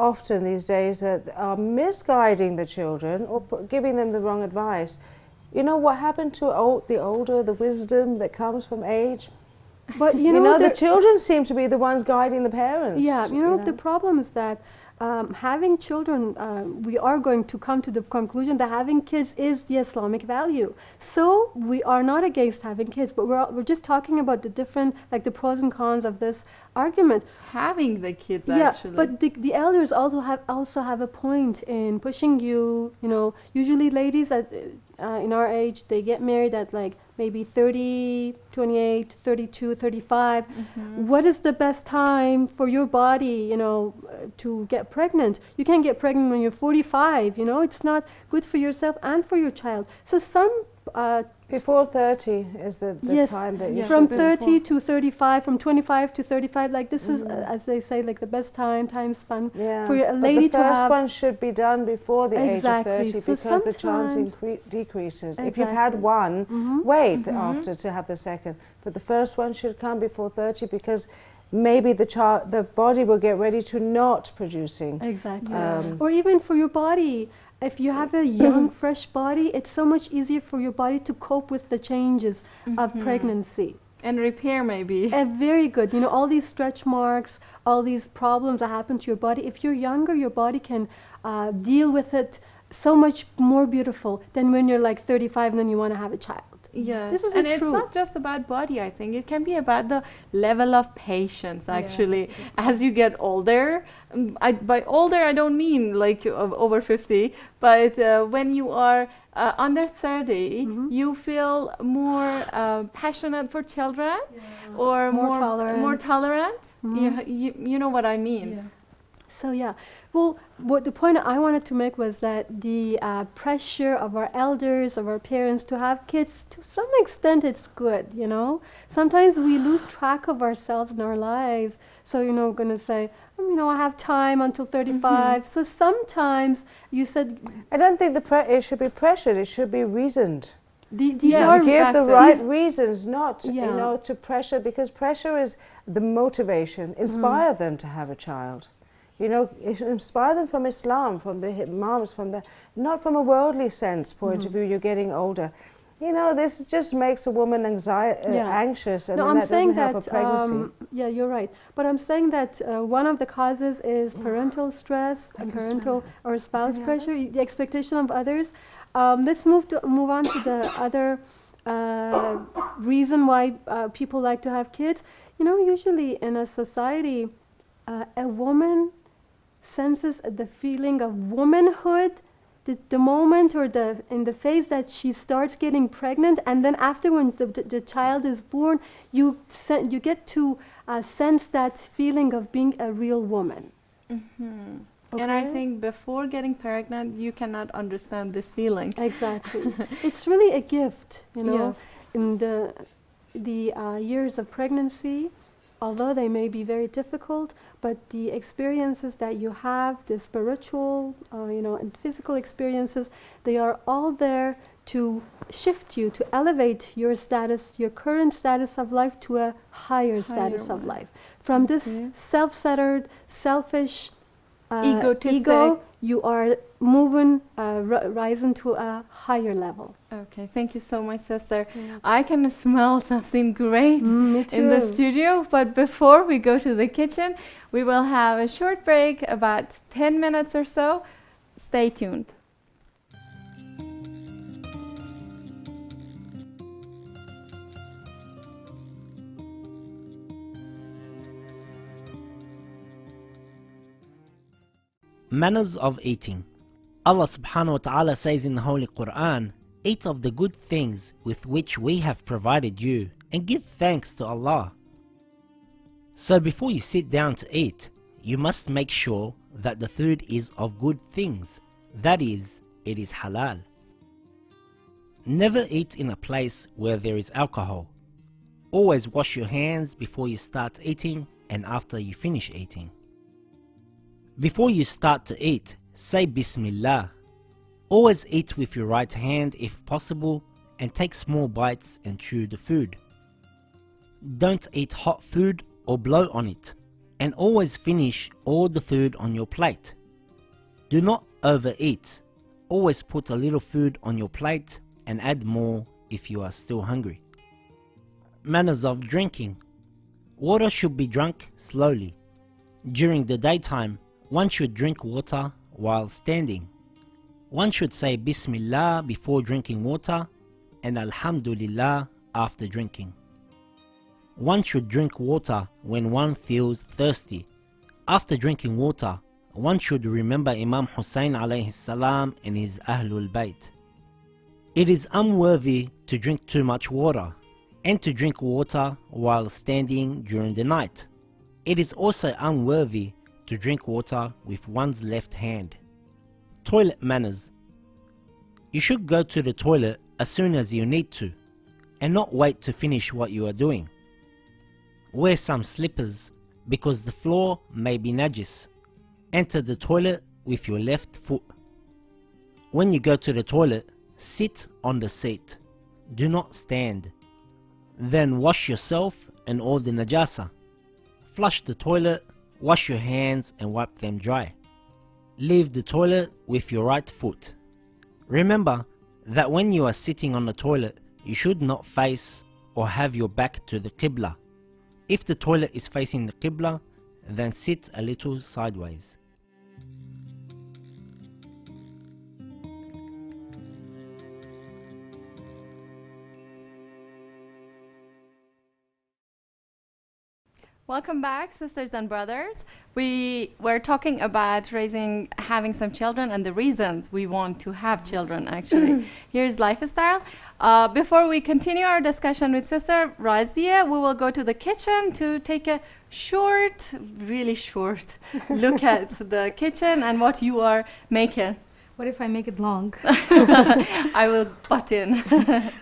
often these days that are misguiding the children or giving them the wrong advice. You know what happened to the older, the wisdom that comes from age? But You know, the there- children seem to be the ones guiding the parents. Yeah, you know, the problem is that having children, we are going to come to the conclusion that having kids is the Islamic value. So we are not against having kids, but we're just talking about the different, like the pros and cons of this argument. Having the kids, Yeah, actually. but the elders also have a point in pushing you. You know, usually ladies at in our age, they get married at like maybe 30, 28, 32, 35. What is the best time for your body, you know, to get pregnant? You can't get pregnant when you're 45, you know, it's not good for yourself and for your child. So some Before 30 is the yes, time that you from should be 30 to 35, from 25 to 35, like this is, as they say, like the best time span Yeah, for a but lady the to first have. one should be done before the Exactly. age of 30 So because the chance sometimes- decreases. If you've had Exactly. one, wait after to have the second. But the first one should come before 30 because maybe the body will get ready to not producing. Exactly. Um, Or even for your body. If you have a young, fresh body, it's so much easier for your body to cope with the changes of pregnancy. And repair, maybe. Very good. You know, all these stretch marks, all these problems that happen to your body, if you're younger, your body can deal with it so much more beautiful than when you're like 35 and then you want to have a child. Yes, This is and the it's not truth. just about body. I think it can be about the level of patience. Actually, as you get older, by older I don't mean like over 50, but when you are under 30, you feel more passionate for children, or More tolerant. More tolerant. You know what I mean. So yeah, well, what the point I wanted to make was that the pressure of our elders, of our parents to have kids, to some extent it's good, you know. Sometimes we lose track of ourselves in our lives. So, you know, going to say, you know, I have time until 35. So sometimes you said I don't think it should be pressured, it should be reasoned. these Yes, are To give the exactly. right reasons, not Yeah. you know, to pressure, because pressure is the motivation. Inspire them to have a child. You know, inspire them from Islam, from the moms, not from a worldly sense point of view. You're getting older. You know, this just makes a woman anxious, and no, then I'm that saying doesn't help a pregnancy. Yeah, you're right. But I'm saying that one of the causes is parental stress and parental or spouse pressure, the expectation of others. Let's move on to the other reason why people like to have kids. You know, usually in a society, a woman senses the feeling of womanhood the moment or in the phase that she starts getting pregnant, and then after when the child is born, you get to sense that feeling of being a real woman. Mm-hmm. Okay? And I think before getting pregnant, you cannot understand this feeling. Exactly. It's really a gift, you know. Yes. In the years of pregnancy, although they may be very difficult, but the experiences that you have, the spiritual, you know, and physical experiences, they are all there to shift you, to elevate your status, your current status of life to a higher status of life. From this self-centered, selfish ego, you are moving, rising to a higher level. Okay, thank you so much, sister. I can smell something great Me too. in the studio, but before we go to the kitchen, we will have a short break, about 10 minutes or so. Stay tuned. Manners of eating. Allah subhanahu wa ta'ala says in the Holy Quran, "Eat of the good things with which we have provided you, and give thanks to Allah." So before you sit down to eat, you must make sure that the food is of good things, that is, it is halal. Never eat in a place where there is alcohol. Always wash your hands before you start eating and after you finish eating. Before you start to eat, say Bismillah. Always eat with your right hand if possible, and take small bites and chew the food. Don't eat hot food or blow on it, and always finish all the food on your plate. Do not overeat. Always put a little food on your plate and add more if you are still hungry. Manners of drinking. Water should be drunk slowly. During the daytime, one should drink water while standing. One should say Bismillah before drinking water and Alhamdulillah after drinking. One should drink water when one feels thirsty. After drinking water, one should remember Imam Hussein alayhi salam and his Ahlul Bayt. It is unworthy to drink too much water and to drink water while standing during the night. It is also unworthy to drink water with one's left hand. Toilet manners. You should go to the toilet as soon as you need to, and not wait to finish what you are doing. Wear some slippers because the floor may be najis. Enter the toilet with your left foot. When you go to the toilet, sit on the seat. Do not stand. Then wash yourself and all the najasa. Flush the toilet, wash your hands and wipe them dry. Leave the toilet with your right foot. Remember that when you are sitting on the toilet, you should not face or have your back to the Qibla. If the toilet is facing the Qibla, then sit a little sideways. Welcome back, sisters and brothers. We were talking about having some children and the reasons we want to have children, actually. Here's Lifestyle. Before we continue our discussion with Sister Razia, we will go to the kitchen to take a short, really short look at the kitchen and what you are making. What if I make it long? I will butt in.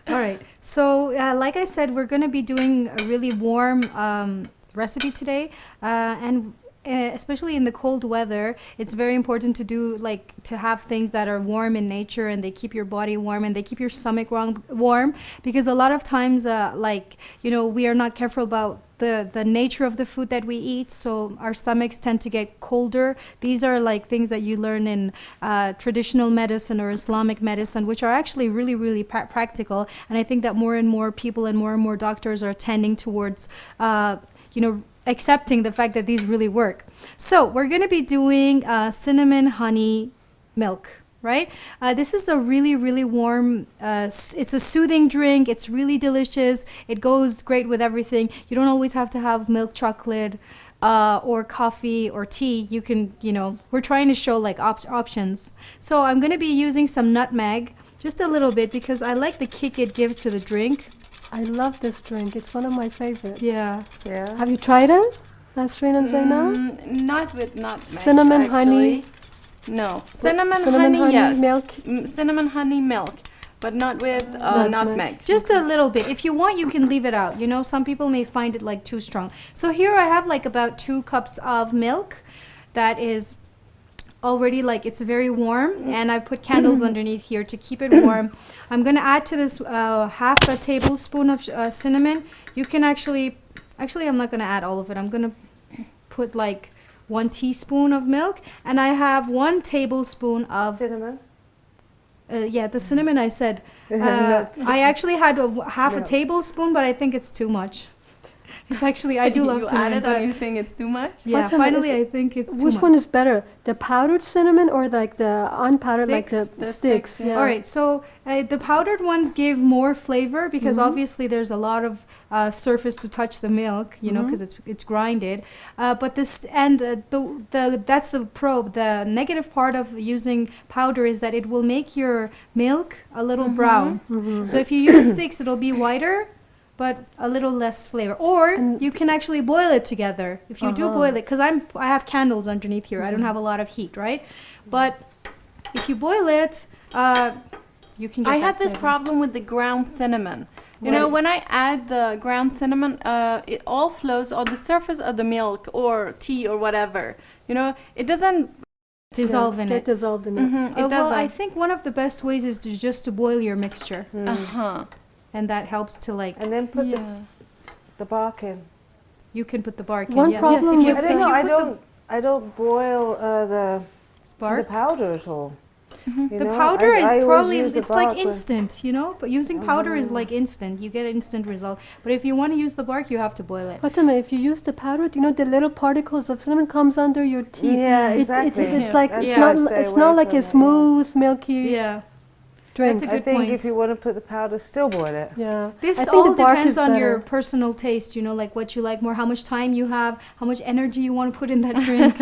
All right. So, like I said, we're going to be doing a really warm recipe today, and especially in the cold weather, it's very important to do like to have things that are warm in nature, and they keep your body warm and they keep your stomach warm, because a lot of times like, you know, we are not careful about the nature of the food that we eat, so our stomachs tend to get colder. These are like things that you learn in traditional medicine or Islamic medicine, which are actually really, really practical. And I think that more and more people and more doctors are tending towards, you know, accepting the fact that these really work. So we're going to be doing cinnamon honey milk. Right? This is a really, really warm, it's a soothing drink. It's really delicious. It goes great with everything. You don't always have to have milk chocolate or coffee or tea. You can, you know, we're trying to show like options. So I'm going to be using some nutmeg, just a little bit, because I like the kick it gives to the drink. I love this drink. It's one of my favorites. Yeah. Yeah. Have you tried it, Nasreen and Zainab? Not with nutmeg. Cinnamon actually. honey. No, cinnamon Cinnamon honey yes. milk? Cinnamon honey milk, but not with nutmeg. Just a little bit. If you want, you can leave it out. You know, some people may find it like too strong. So here I have like about 2 cups of milk that is already like, it's very warm, and I put candles underneath here to keep it warm. I'm going to add to this half a tablespoon of cinnamon. You can actually I'm not going to add all of it. I'm going to put like 1 teaspoon of milk, and I have 1 tablespoon of Cinnamon. yeah, the cinnamon I said. I actually had half a tablespoon, but I think it's too much. It's actually, I do love you cinnamon. add it But and you think it's too much? yeah, Fatima, finally is I think it's too Which much. one is better, the powdered cinnamon or like the unpowdered, like Sticks? the The sticks? sticks, yeah. All right, so the powdered ones give more flavor, because obviously there's a lot of surface to touch the milk, you know, because it's grinded. But this, and that's the probe. The negative part of using powder is that it will make your milk a little brown. So if you use sticks, it'll be whiter, but a little less flavor. Or you can actually boil it together. If you do boil it, because I have candles underneath here. I don't have a lot of heat, right? But if you boil it, you can get I that had this flavor. problem with the ground cinnamon. You know, when I add the ground cinnamon, it all flows on the surface of the milk or tea or whatever. You know, it doesn't dissolve in Get it. dissolved in it. it Well, I doesn't. think one of the best ways is to just to boil your mixture, and that helps to like. And then put Yeah. the bark in. You can put the bark in. One Yeah. problem If you, with I don't know. if you put I don't boil the bark. powder at all. You The know, powder I is always probably, use the it's like bark when- instant, you know, but using powder is like instant. You get an instant result. But if you want to use the bark, you have to boil it. Fatima, if you use the powder, you know the little particles of cinnamon comes under your teeth. Yeah, It's exactly. it's like That's it's why I not stay it's away not like from a it, yeah. smooth milky Yeah. drink. That's a I good think point. if you want to put the powder, still boil it. Yeah. This I think all the bark depends is on your better. personal taste, you know, like what you like more, how much time you have, how much energy you want to put in that drink.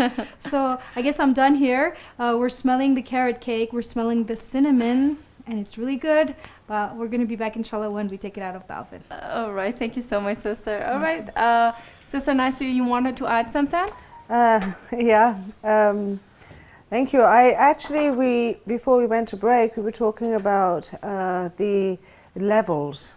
So I guess I'm done here. We're smelling the carrot cake, we're smelling the cinnamon, and it's really good. But we're going to be back, inshallah, when we take it out of the oven. All right, thank you so much, sister. All right, Sister Nasir, you wanted to add something? Yeah. Thank you. Before we went to break, we were talking about the levels.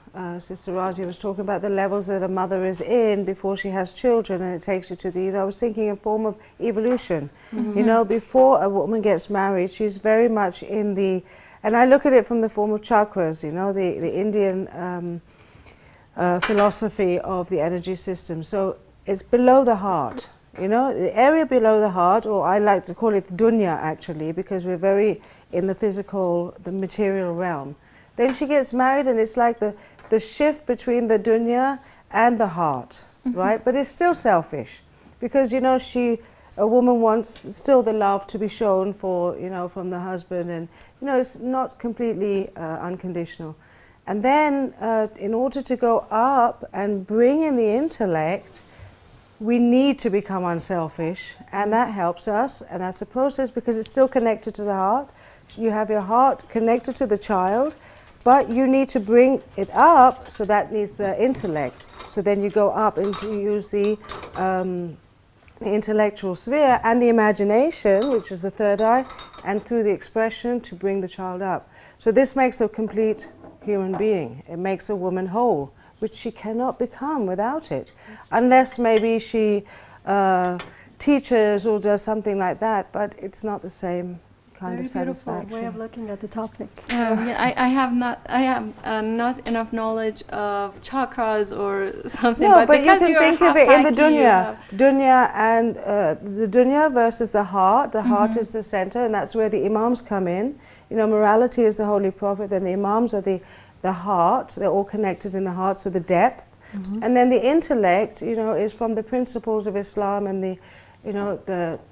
Sister Razia was talking about the levels that a mother is in before she has children, and it takes you to the, you know, I was thinking a form of evolution. You know, before a woman gets married, she's very much in the, and I look at it from the form of chakras, you know, the Indian philosophy of the energy system. So it's below the heart. You know, the area below the heart, or I like to call it dunya actually, because we're very in the physical, the material realm. Then she gets married, and it's like the shift between the dunya and the heart, right? But it's still selfish, because, you know, a woman wants still the love to be shown for, you know, from the husband, and, you know, it's not completely unconditional. And then in order to go up and bring in the intellect, we need to become unselfish, and that helps us, and that's a process because it's still connected to the heart. You have your heart connected to the child, but you need to bring it up, so that needs intellect. So then you go up and you use the intellectual sphere and the imagination, which is the third eye, and through the expression to bring the child up. So this makes a complete human being. It makes a woman whole, which she cannot become without it, unless maybe she teaches or does something like that, but it's not the same kind Very of beautiful satisfaction. way of looking at the topic. Yeah, I have not enough knowledge of chakras or something. No, but you because can you're think of it in the half Paki, you dunya. have- Dunya and the dunya versus the heart. The heart is the center, and that's where the imams come in. You know, morality is the Holy Prophet, then the imams are the heart. They're all connected in the heart, so the depth. And then the intellect, you know, is from the principles of Islam and the, you know,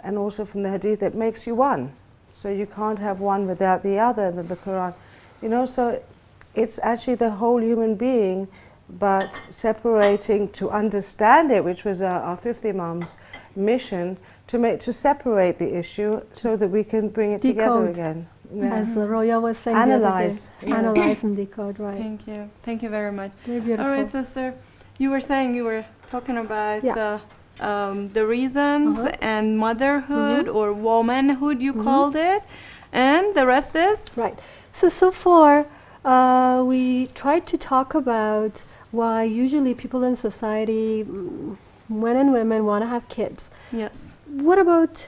and also from the Hadith that makes you one. So you can't have one without the other, than the Quran. You know, so it's actually the whole human being, but separating to understand it, which was our fifth Imam's mission, to separate the issue so that we can bring it together Decode. again. As Roya was saying Analyze, the other day. Analyze and decode, right. Thank you very much. Very beautiful. All right, sister, you were saying you were talking about Yeah. the reasons and motherhood or womanhood, you called it, and the rest is? Right. So far, we tried to talk about why usually people in society, men and women, want to have kids. Yes. What about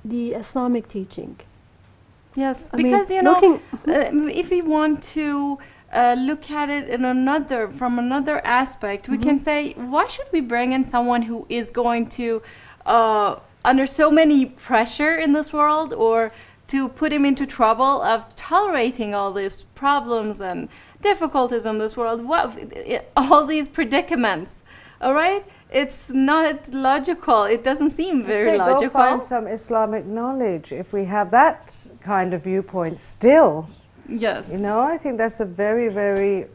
the Islamic teaching? Yes, I mean, because you know, looking- if we want to look at it in from another aspect, we can say, why should we bring in someone who is going to under so many pressure in this world, or to put him into trouble of tolerating all these problems and difficulties in this world, all these predicaments, all right? It's not logical. It doesn't seem very logical. Go find some Islamic knowledge. If we have that kind of viewpoint still, Yes. you know, I think that's a very, very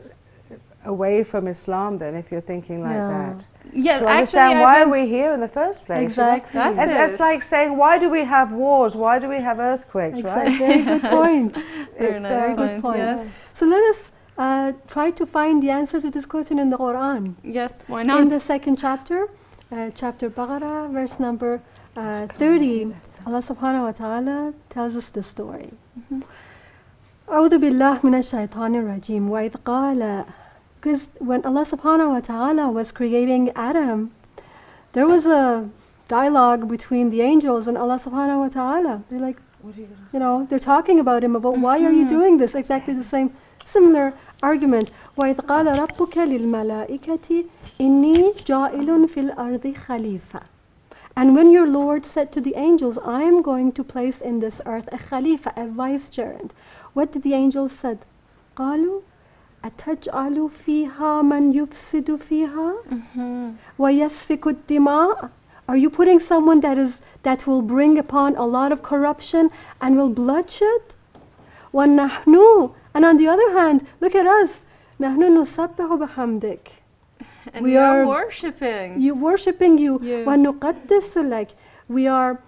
away from Islam then, if you're thinking like that. Yes, To actually, understand why are we here in the first place. Exactly. You know? That's It's like saying, why do we have wars? Why do we have earthquakes, right? Exactly. Very good point. Very It's, nice Very good point. Yes. So let us try to find the answer to this question in the Quran. Yes, why In not? the second chapter, chapter Baqarah, verse number 30, Allah subhanahu wa ta'ala tells us the story. أعوذ بالله من الشيطان الرجيم وإذ قال. Because when Allah subhanahu wa ta'ala was creating Adam, there was a dialogue between the angels and Allah subhanahu wa ta'ala. They're like, you know, they're talking about him, about why are you doing this? Exactly the same, similar argument. وَإِذْ قَالَ رَبُّكَ لِلْمَلَائِكَةِ إِنِّي جَائِلٌ فِي الْأَرْضِ خَلِيفَةً. And when your Lord said to the angels, I am going to place in this earth a khalifa, a vicegerent. What did the angels said? قَالُوا أَتَجْعَلُ فِيهَا مَنْ يُفْسِدُ فِيهَا وَيَسْفِكُ الدِّمَاء. Are you putting someone that will bring upon a lot of corruption and will bloodshed? وَنَحْنُ. And on the other hand, look at us. نَحْنُ نُسَبِّحُ بِحَمْدِكَ. And we we are are worshipping. You worshipping you. Yeah. وَنُقَدِّسُ لَكَ. We are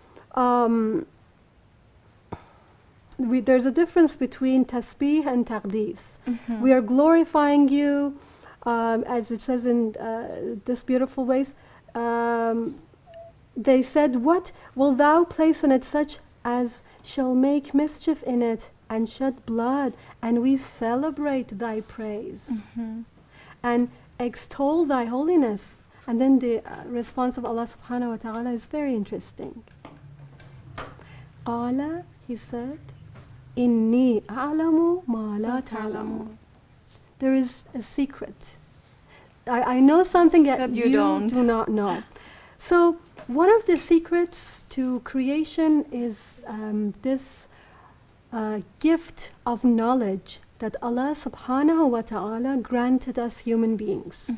there's a difference between tasbih and taqdees. We are glorifying you, as it says in this beautiful ways. They said, what will thou place in it such as shall make mischief in it and shed blood, and we celebrate thy praise and extol thy holiness. And then the response of Allah subhanahu wa ta'ala is very interesting. قَالَ, he said, إِنِّي أَعْلَمُ مَا لَا تَعْلَمُ. There is a secret. I know something that you don't. do not know. So one of the secrets to creation is this gift of knowledge that Allah subhanahu wa ta'ala granted us human beings.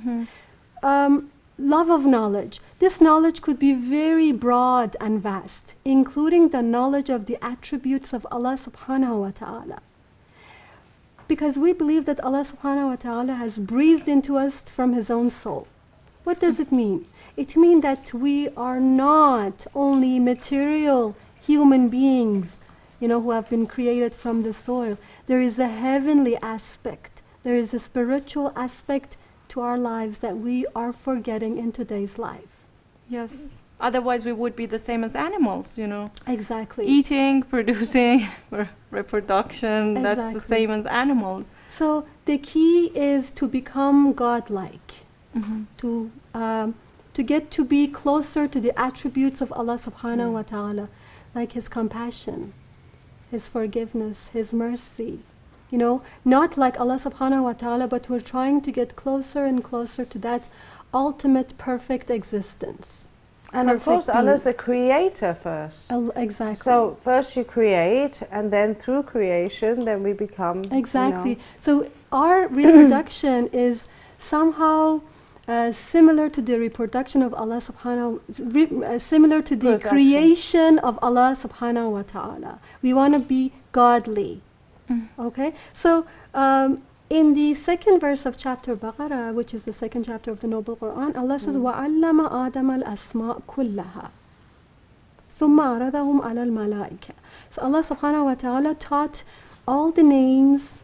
Love of knowledge. This knowledge could be very broad and vast, including the knowledge of the attributes of Allah subhanahu wa ta'ala. Because we believe that Allah subhanahu wa ta'ala has breathed into us from His own soul. What does it mean? It means that we are not only material human beings, you know, who have been created from the soil. There is a heavenly aspect. There is a spiritual aspect to our lives that we are forgetting in today's life. Yes. Otherwise, we would be the same as animals, you know. Exactly. Eating, producing, reproduction. That's the Exactly. same as animals. So the key is to become godlike, to to get to be closer to the attributes of Allah subhanahu wa ta'ala, like His compassion, His forgiveness, His mercy. You know, not like Allah subhanahu wa ta'ala, but we're trying to get closer and closer to that ultimate perfect existence. And of course, Perfect Allah's being. the creator first. Exactly. So first you create, and then through creation, then we become. Exactly. You know, So our reproduction is somehow similar to the reproduction of Allah subhanahu, similar to the Production. creation of Allah subhanahu wa ta'ala. We want to be godly. Okay? So in the second verse of chapter Baqarah, which is the second chapter of the Noble Quran, Allah says, وَعَلَّمَ آدَمَ الْأَسْمَاءَ كُلَّهَا ثُمَّ عَرَضَهُمْ عَلَى الْمَلَائِكَةِ. So Allah subhanahu wa ta'ala taught all the names.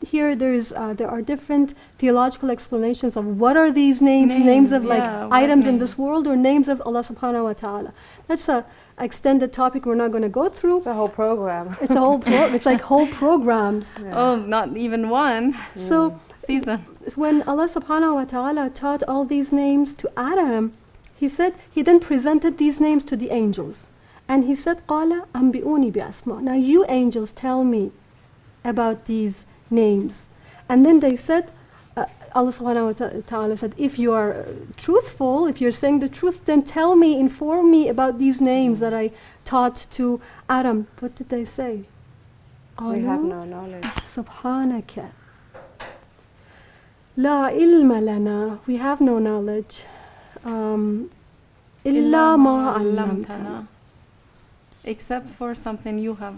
Here there are different theological explanations of what are these names. Names of like items in this world, or names of Allah subhanahu wa ta'ala. That's a extended topic we're not going to go through. it's a whole program. It's a whole it's like whole programs. Oh, not even one So season. when Allah subhanahu wa ta'ala taught all these names to Adam, He said, He then presented these names to the angels. And He said, قَالَ أَنْبِئُونِي بِأَسْمَاء. Now you angels tell me about these names. And then they said, Allah subhanahu wa ta'ala said, if you are truthful, if you're saying the truth, then tell me, inform me about these names that I taught to Adam. What did they say? We have قالوا no knowledge. سبحانك لا علم لنا. We have no knowledge. إلا ما علمتنا. Except for something you have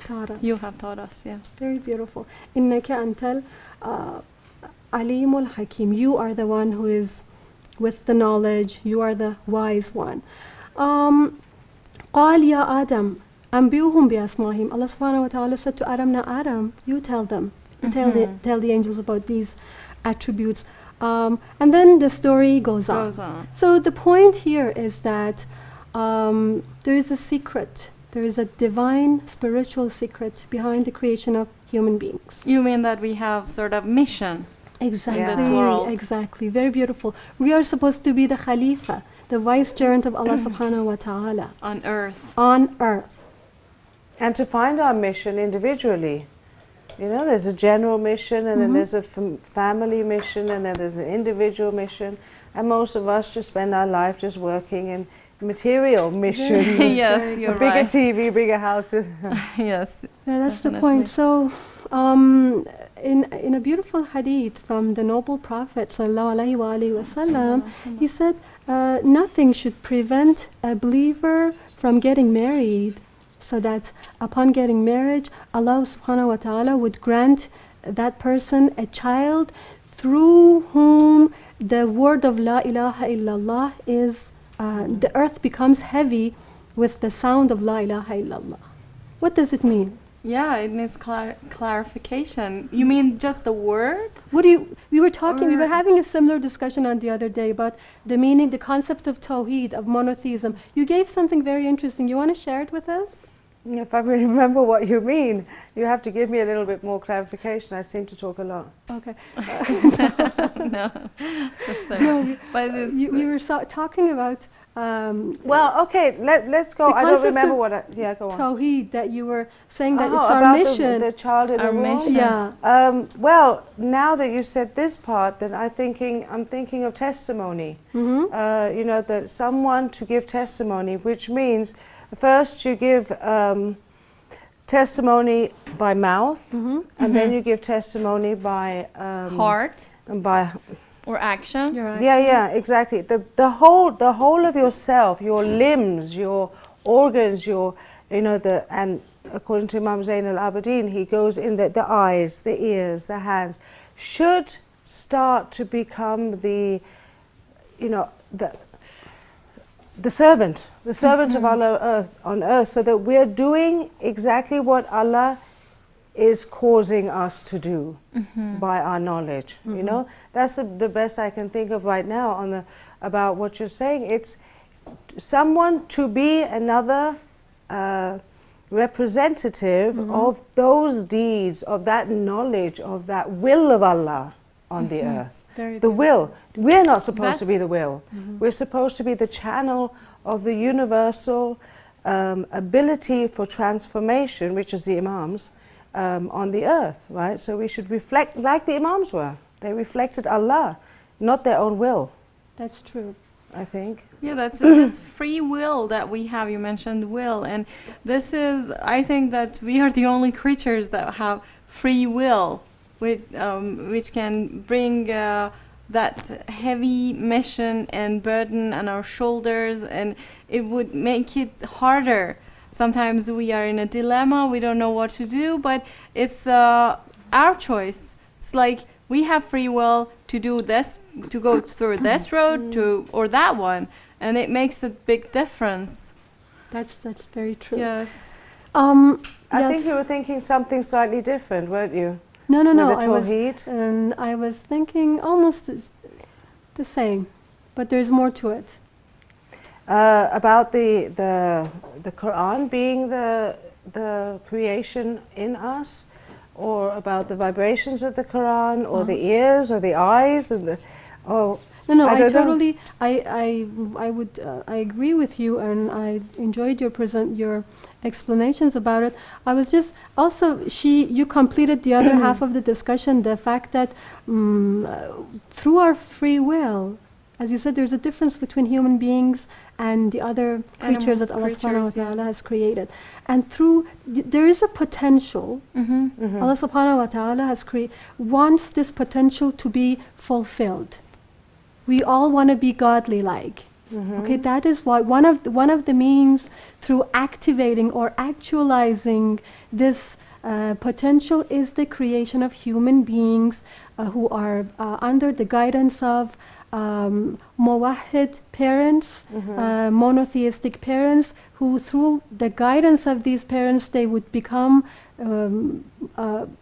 taught us. Yeah. Very beautiful. إنك أنت العليم الحكيم. You are the one who is with the knowledge. You are the wise one. قال يا آدم أنبئهم بأسمائهم. Allah subhanahu wa ta'ala said to Adam, now Adam, you tell them. Tell the angels about these attributes. And then the story goes on. So the point here is that there is a secret. There is a divine spiritual secret behind the creation of human beings. You mean that we have sort of mission Exactly. in this world? Exactly. Very beautiful. We are supposed to be the Khalifa, the vicegerent of Allah subhanahu wa ta'ala. On earth. On earth. And to find our mission individually. You know, there's a general mission, and then there's a family mission, and then there's an individual mission. And most of us just spend our life just working in material missions. Yes, you're bigger right. TV, bigger houses. Yes. Yeah, that's the Definitely. point. So, in a beautiful hadith from the noble Prophet sallallahu alaihi wasallam, he said, nothing should prevent a believer from getting married, so that upon getting marriage, Allah subhanahu wa ta'ala would grant that person a child through whom the word of La ilaha illallah is, the earth becomes heavy with the sound of La ilaha illallah. What does it mean? Yeah, it needs clarification. You mean just the word? We were having a similar discussion on the other day about the meaning, the concept of tawheed, of monotheism. You gave something very interesting. You want to share it with us? If I remember what you mean, you have to give me a little bit more clarification. I seem to talk a lot. Okay. No. No, But it's, you were talking about Well, okay, let's go. The I don't concept remember of what I... Yeah, go on. tawheed, that you were saying that Oh, it's our about mission. The child in Our the womb? mission. Yeah. Well, now that you said this part, then I'm thinking of testimony. Mm-hmm. You know, that someone to give testimony, which means first you give testimony by mouth, and then you give testimony by heart by or action. You're right. yeah, exactly. The whole of yourself, your limbs, your organs, and according to Imam Zain al-Abidin, he goes in the eyes, the ears, the hands, should start to become the servant of Allah on earth, so that we're doing exactly what Allah is causing us to do by our knowledge. You know, that's the best I can think of right now about what you're saying. It's someone to be another representative of those deeds, of that knowledge, of that will of Allah on the earth. Very The good. will. We're not supposed to That's- be the will. We're supposed to be the channel of the universal ability for transformation, which is the Imams, on the earth, right? So we should reflect like the Imams were. They reflected Allah, not their own will, That's true. I think. Yeah, that's this free will that we have. You mentioned will, and this is, I think that we are the only creatures that have free will, which can bring that heavy mission and burden on our shoulders, and it would make it harder. Sometimes we are in a dilemma, we don't know what to do, but it's our choice. It's like we have free will to do this, to go through this road or that one, and it makes a big difference. That's very true. Yes. I Yes. think you were thinking something slightly different, weren't you? No, With no. the Tawheed? I was thinking almost the same, but there's more to it. About the Quran being the creation in us, or about the vibrations of the Quran, or the ears, or the eyes, and the No, I I don't know. totally, I agree with you, and I enjoyed your explanations about it. I was just also you completed the other half of the discussion, the fact that through our free will, as you said, there's a difference between human beings and the other creatures that Allah subhanahu wa ta'ala has created. And there is a potential, Allah subhanahu wa ta'ala wants this potential to be fulfilled. We all want to be godly-like. Okay, that is why one of the means through activating or actualizing this potential is the creation of human beings who are under the guidance of muwahhid parents, monotheistic parents, who through the guidance of these parents they would become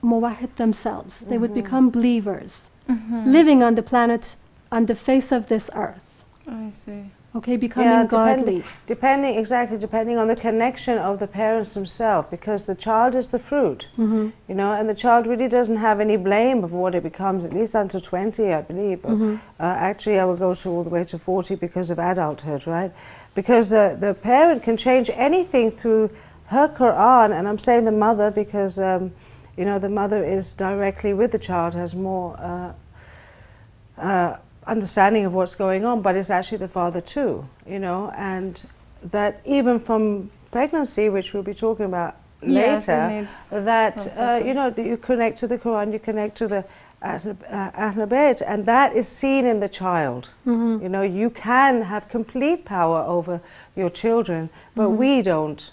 muwahhid themselves. They would become believers, living on the planet, on the face of this earth. I see. Okay, becoming godly. Depending on the connection of the parents themselves, because the child is the fruit, you know, and the child really doesn't have any blame of what it becomes, at least until 20, I believe. Actually, I would go all the way to 40 because of adulthood, right? Because the parent can change anything through her Quran, and I'm saying the mother because, you know, the mother is directly with the child, has more understanding of what's going on, but it's actually the father too, you know, and that even from pregnancy, which we'll be talking about later, that you know, that you connect to the Quran, you connect to the Ahl Bayt, and that is seen in the child. You know, you can have complete power over your children, but we don't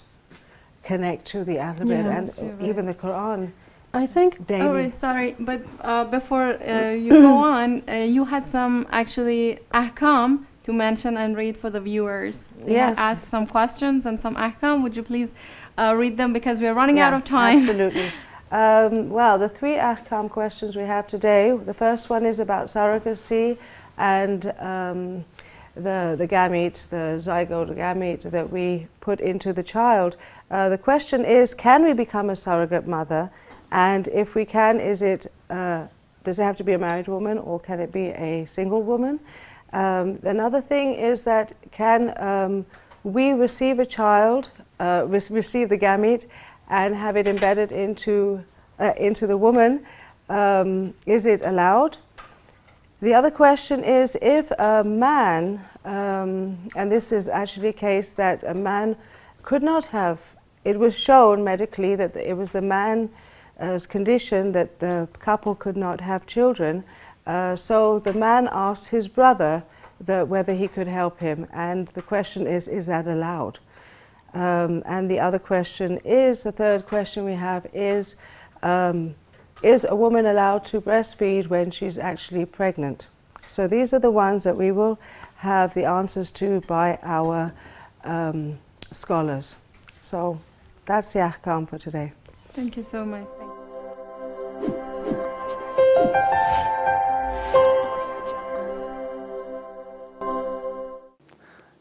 connect to the Ahl Bayt and even the Quran. I think daily. All right, sorry, but before you go on, you had some actually ahkam to mention and read for the viewers. They had asked some questions and some ahkam. Would you please read them, because we're running out of time? Absolutely. Well, the 3 ahkam questions we have today, the first one is about surrogacy and the gamete, the zygote gamete that we put into the child. The question is, can we become a surrogate mother? And if we can, does it have to be a married woman, or can it be a single woman? Another thing is that can we receive a child, receive the gamete, and have it embedded into the woman? Is it allowed? The other question is, if a man, and this is actually a case that a man could not have, it was shown medically that it was the man's condition that the couple could not have children, so the man asked his brother whether he could help him, and the question is that allowed? And the other question is, the third question we have is a woman allowed to breastfeed when she's actually pregnant? So these are the ones that we will have the answers to by our scholars. So that's the ahkam for today. Thank you so much.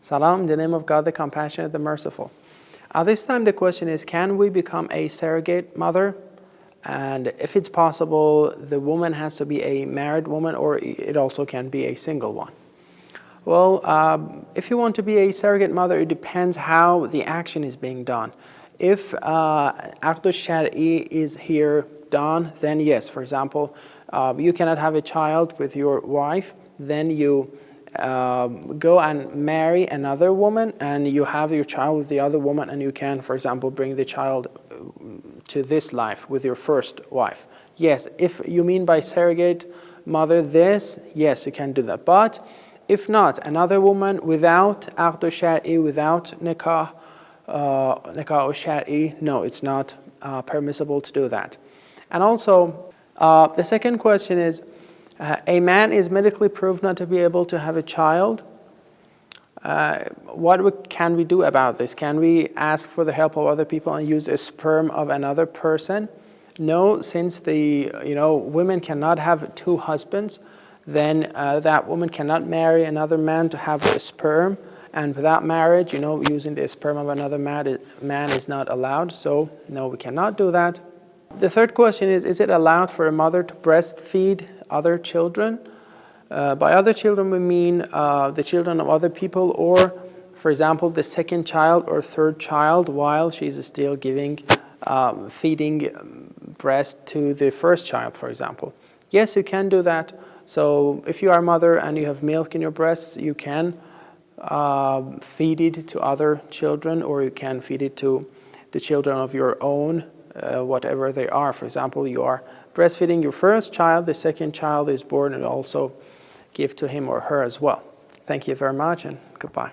Salam, in the name of God, the Compassionate, the Merciful. This time the question is, can we become a surrogate mother? And if it's possible, the woman has to be a married woman, or it also can be a single one. Well, if you want to be a surrogate mother, it depends how the action is being done. If Aqd al-Shar'i is here done, then yes, for example, you cannot have a child with your wife, then you go and marry another woman and you have your child with the other woman, and you can, for example, bring the child to this life with your first wife. Yes, if you mean by surrogate mother this, yes, you can do that. But if not, another woman without Aqd al-Shar'i, without nikah al-Shar'i, no, it's not permissible to do that. And also, the second question is, a man is medically proved not to be able to have a child. What can we do about this? Can we ask for the help of other people and use a sperm of another person? No, since women cannot have two husbands, then that woman cannot marry another man to have a sperm. And without marriage, using the sperm of another man is not allowed. So no, we cannot do that. The third question is it allowed for a mother to breastfeed other children? By other children, we mean the children of other people, or, for example, the second child or third child while she's still feeding breast to the first child, for example. Yes, you can do that. So if you are a mother and you have milk in your breasts, you can feed it to other children, or you can feed it to the children of your own, whatever they are. For example, you are breastfeeding your first child, the second child is born, and also give to him or her as well. Thank you very much, and goodbye.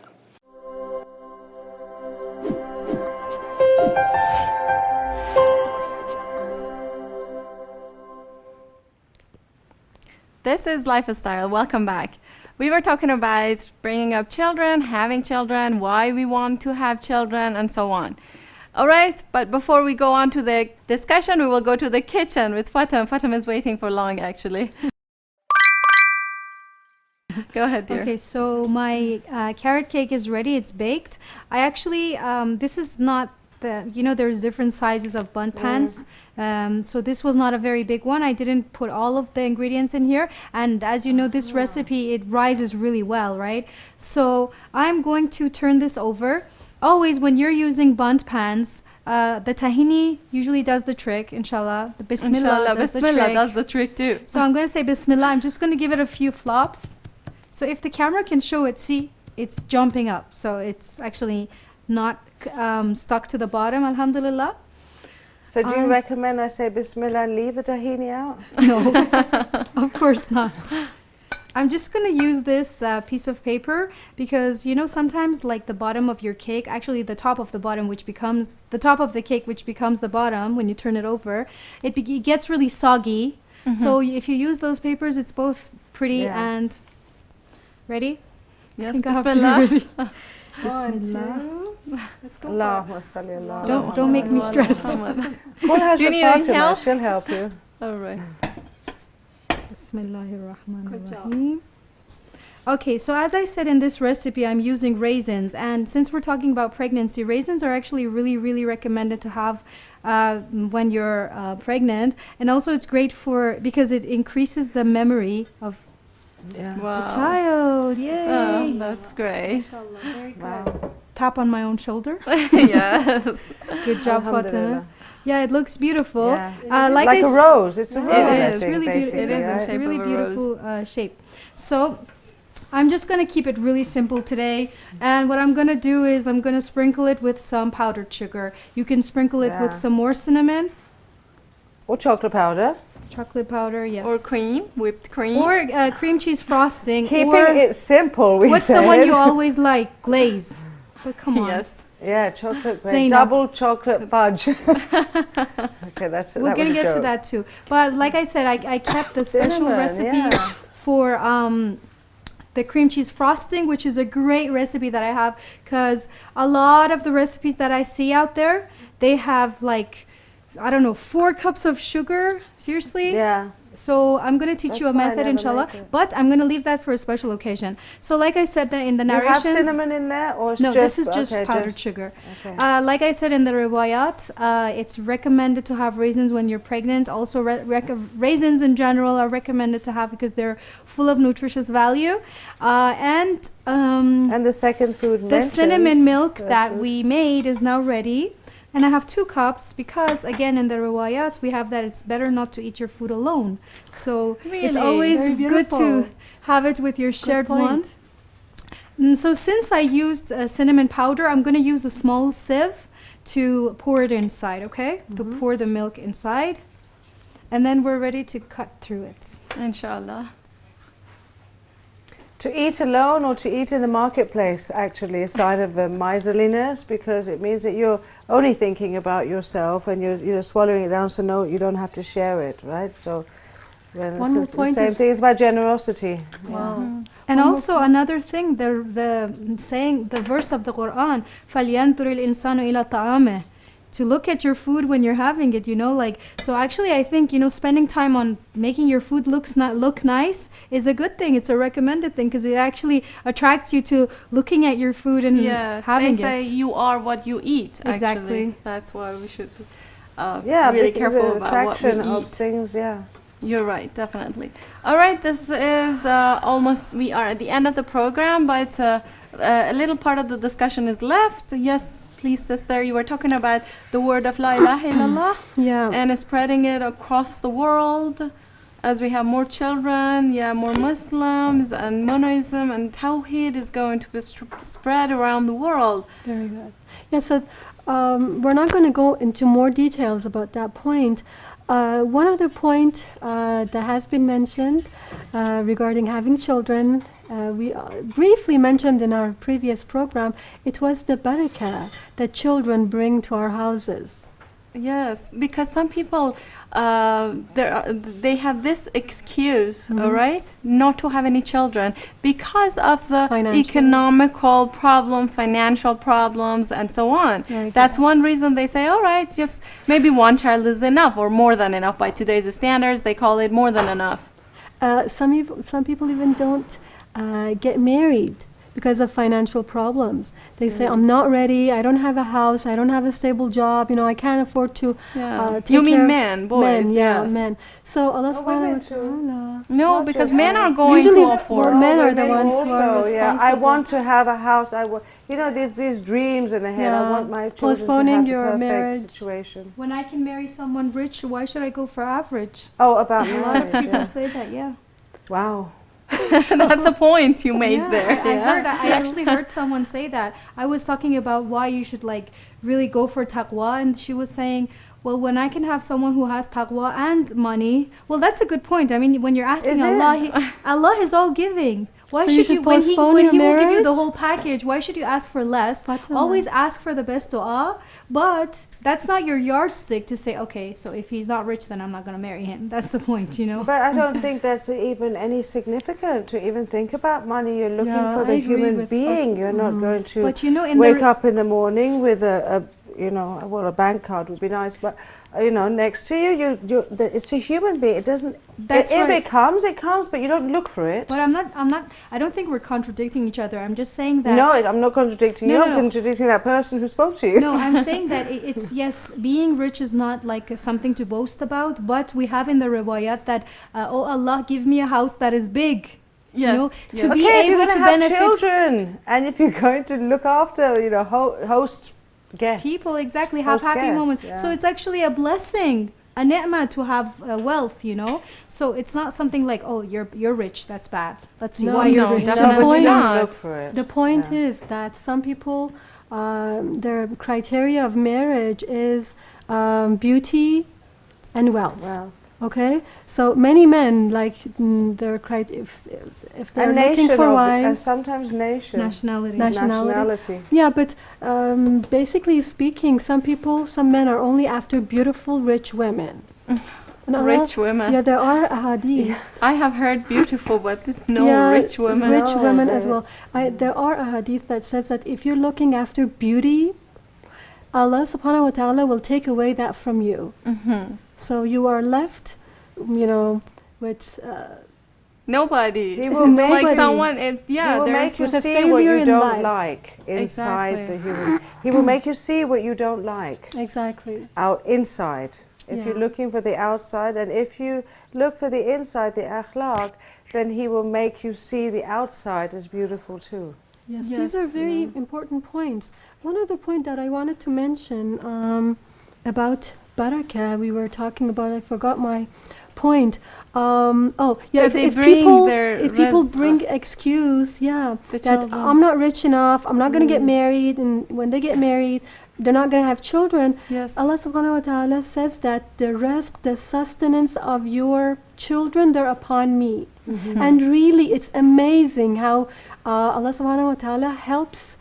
This is Lifestyle. Welcome back. We were talking about bringing up children, having children, why we want to have children, and so on. All right, but before we go on to the discussion, we will go to the kitchen with Fatima. Fatima is waiting for long, actually. Go ahead, dear. Okay, so my carrot cake is ready. It's baked. I actually, this is not there's different sizes of bun pans. So this was not a very big one. I didn't put all of the ingredients in here. And as you know, this recipe, it rises really well, right? So I'm going to turn this over. Always when you're using bunt pans, the tahini usually does the trick, inshallah. The bismillah does the trick too. So I'm going to say bismillah. I'm just going to give it a few flops. So if the camera can show it, see, it's jumping up. So it's actually not stuck to the bottom, alhamdulillah. So do you recommend I say bismillah and leave the tahini out? No, of course not. I'm just going to use this piece of paper because, sometimes like the bottom of your cake, actually the top of the bottom, which becomes the top of the cake, which becomes the bottom when you turn it over, it gets really soggy. So if you use those papers, it's both pretty and... Ready? Yes, bismillah. Bismillah. Let's go. Allah. Don't make me stressed. Do you need any help? She'll help you. All right. Bismillahirrahmanirrahim. Okay, so as I said in this recipe, I'm using raisins. And since we're talking about pregnancy, raisins are actually really, really recommended to have when you're pregnant. And also it's great because it increases the memory of the child. Yay! Oh, that's great. Very good. Tap on my own shoulder. Yes. Good job, Fatima. Yeah, it looks beautiful. Yeah. Like a rose. It's a rose, I think, really beautiful. It is It's a really beautiful shape. So I'm just going to keep it really simple today. And what I'm going to do is I'm going to sprinkle it with some powdered sugar. You can sprinkle it with some more cinnamon. Or chocolate powder. Chocolate powder, yes. Or cream, whipped cream. Or cream cheese frosting. Keeping it simple, what's the one you always like? Glaze. But come on. Yes. Yeah, chocolate, Zainab. double chocolate fudge. Okay, that's it. We're going to get to that too. But like I said, I kept the special recipe for the cream cheese frosting, which is a great recipe that I have because a lot of the recipes that I see out there, they have like I don't know, 4 cups of sugar. Seriously? Yeah. So I'm going to teach you a That's why I method, never inshallah, make it. but I'm going to leave that for a special occasion. So like I said that in the You have narrations, cinnamon in there, or it's no, just, this is just okay, powdered just- sugar. Okay. Like I said in the riwayat, it's recommended to have raisins when you're pregnant. Also, raisins in general are recommended to have because they're full of nutritious value. And the second food the mentioned, cinnamon milk the that food- we made is now ready. And I have 2 cups because, again, in the riwayat, we have that it's better not to eat your food alone. So it's Really? always Very good to beautiful. have it with your shared point. one. And so since I used cinnamon powder, I'm going to use a small sieve to pour it inside, okay? To pour the milk inside. And then we're ready to cut through it. Inshallah. To eat alone or to eat in the marketplace, actually, a sign of miserliness, because it means that you're only thinking about yourself and you're swallowing it down, so no, you don't have to share it, right? So then One more it's the point same is- thing. It's about generosity. Wow. And One more also another thing, the saying, the verse of the Quran, فَلْيَنْظُرِ الْإِنسَانُ إِلَى طَعَامِهِ, to look at your food when you're having it, you know, like, so actually I think, you know, spending time on making your food look nice is a good thing. It's a recommended thing because it actually attracts you to looking at your food and Yes, having they say it. you are what you eat. Actually, Exactly. that's why we should be Yeah, really because careful the about what we attraction of eat. things, yeah. You're right, definitely. All right, this is almost, we are at the end of the program, but a little part of the discussion is left. Yes, please, sister, you were talking about the word of La ilaha illallah Yeah. and spreading it across the world as we have more children, more Muslims, and monoism and Tawheed is going to be spread around the world. Very good. Yeah, so we're not going to go into more details about that point. One other point that has been mentioned regarding having children, we briefly mentioned in our previous program, it was the barakah that children bring to our houses. Yes, because some people they have this excuse, all right, not to have any children because of the Financial. economical problem, financial problems, and so on. Very That's good. one reason they say, all right, just maybe one child is enough or more than enough by today's standards. They call it more than enough. Some people even don't get married because of financial problems. They say, I'm not ready, I don't have a house, I don't have a stable job, you know, I can't afford to take You mean care of men, boys? men, yeah, yes. men. So Allah Oh, women subhanahu wa too. ta'ala. No, not because just men are boys. going Usually to afford. well, men are the women ones who are also, yeah. I responsible. want to have a house. You know, there's these dreams in the head. Yeah. I want my children Postponing to have your the perfect marriage. situation. When I can marry someone rich, why should I go for average? Oh, about A lot of marriage. people Yeah. say that, yeah. Wow. That's a point you made Yeah, there. I actually heard someone say that. I was talking about why you should like really go for taqwa, and she was saying, well, when I can have someone who has taqwa and money, well, that's a good point. I mean, when you're asking Is it? Allah, Allah is all giving. Why So you should should you, when postpone when your he will give you the marriage? whole package, why should you ask for less? Fatima. Always ask for the best dua, but that's not your yardstick to say, okay, so if he's not rich, then I'm not going to marry him. That's the point, you know? But I don't think that's even any significant to even think about money. You're looking Yeah, for the I agree human with being. You're not going to But you know, in wake the up in the morning with a a bank card would be nice, but next to you, it's a human being. It doesn't. That's if right. it comes, but you don't look for it. But I don't think we're contradicting each other. I'm just saying that. No, I'm not contradicting you. No, I'm no. contradicting that person who spoke to you. No, I'm saying that it's yes, being rich is not like something to boast about, but we have in the riwayat that, oh Allah, give me a house that is big. Yes, know, yes. to be Okay, if you're able going to to have benefit children, and if you're going to look after, host guests. people, exactly, have Host happy guests, moments. yeah. So it's actually a blessing, a ni'mah to have wealth, you know. So it's not something like, oh, you're rich, that's bad. Let's see No, why you're no, rich. definitely No, but you not. don't look for it. The point Yeah. is that some people, their criteria of marriage is beauty and wealth. Well, Okay, so many men like their if they're a looking nation for and wives. sometimes nation. Nationality. Nationality. Yeah, but basically speaking, some men are only after beautiful, rich women. And Allah- Rich women. Yeah, there are ahadith. I have heard beautiful, but no Yeah, rich women. Rich women as they- well. There are ahadith that says that if you're looking after beauty, Allah subhanahu wa ta'ala will take away that from you. So you are left, with nobody. He will make like you- someone. He Yeah, will there's make you with a see what failure you in don't life. like inside Exactly. the human. He will make you see what you don't like exactly. out inside. If Yeah. you're looking for the outside, and if you look for the inside, the akhlaq, then he will make you see the outside as beautiful too. Yes, Yes, these are very important points. One other point that I wanted to mention about barakah, we were talking about, I forgot my point. That they if bring people their bring excuse, The that children. I'm not rich enough, I'm not going to get married, and when they get married, they're not going to have children. Yes. Allah subhanahu wa ta'ala says that the rest, the sustenance of your children, they're upon me. And really, it's amazing how Allah subhanahu wa ta'ala helps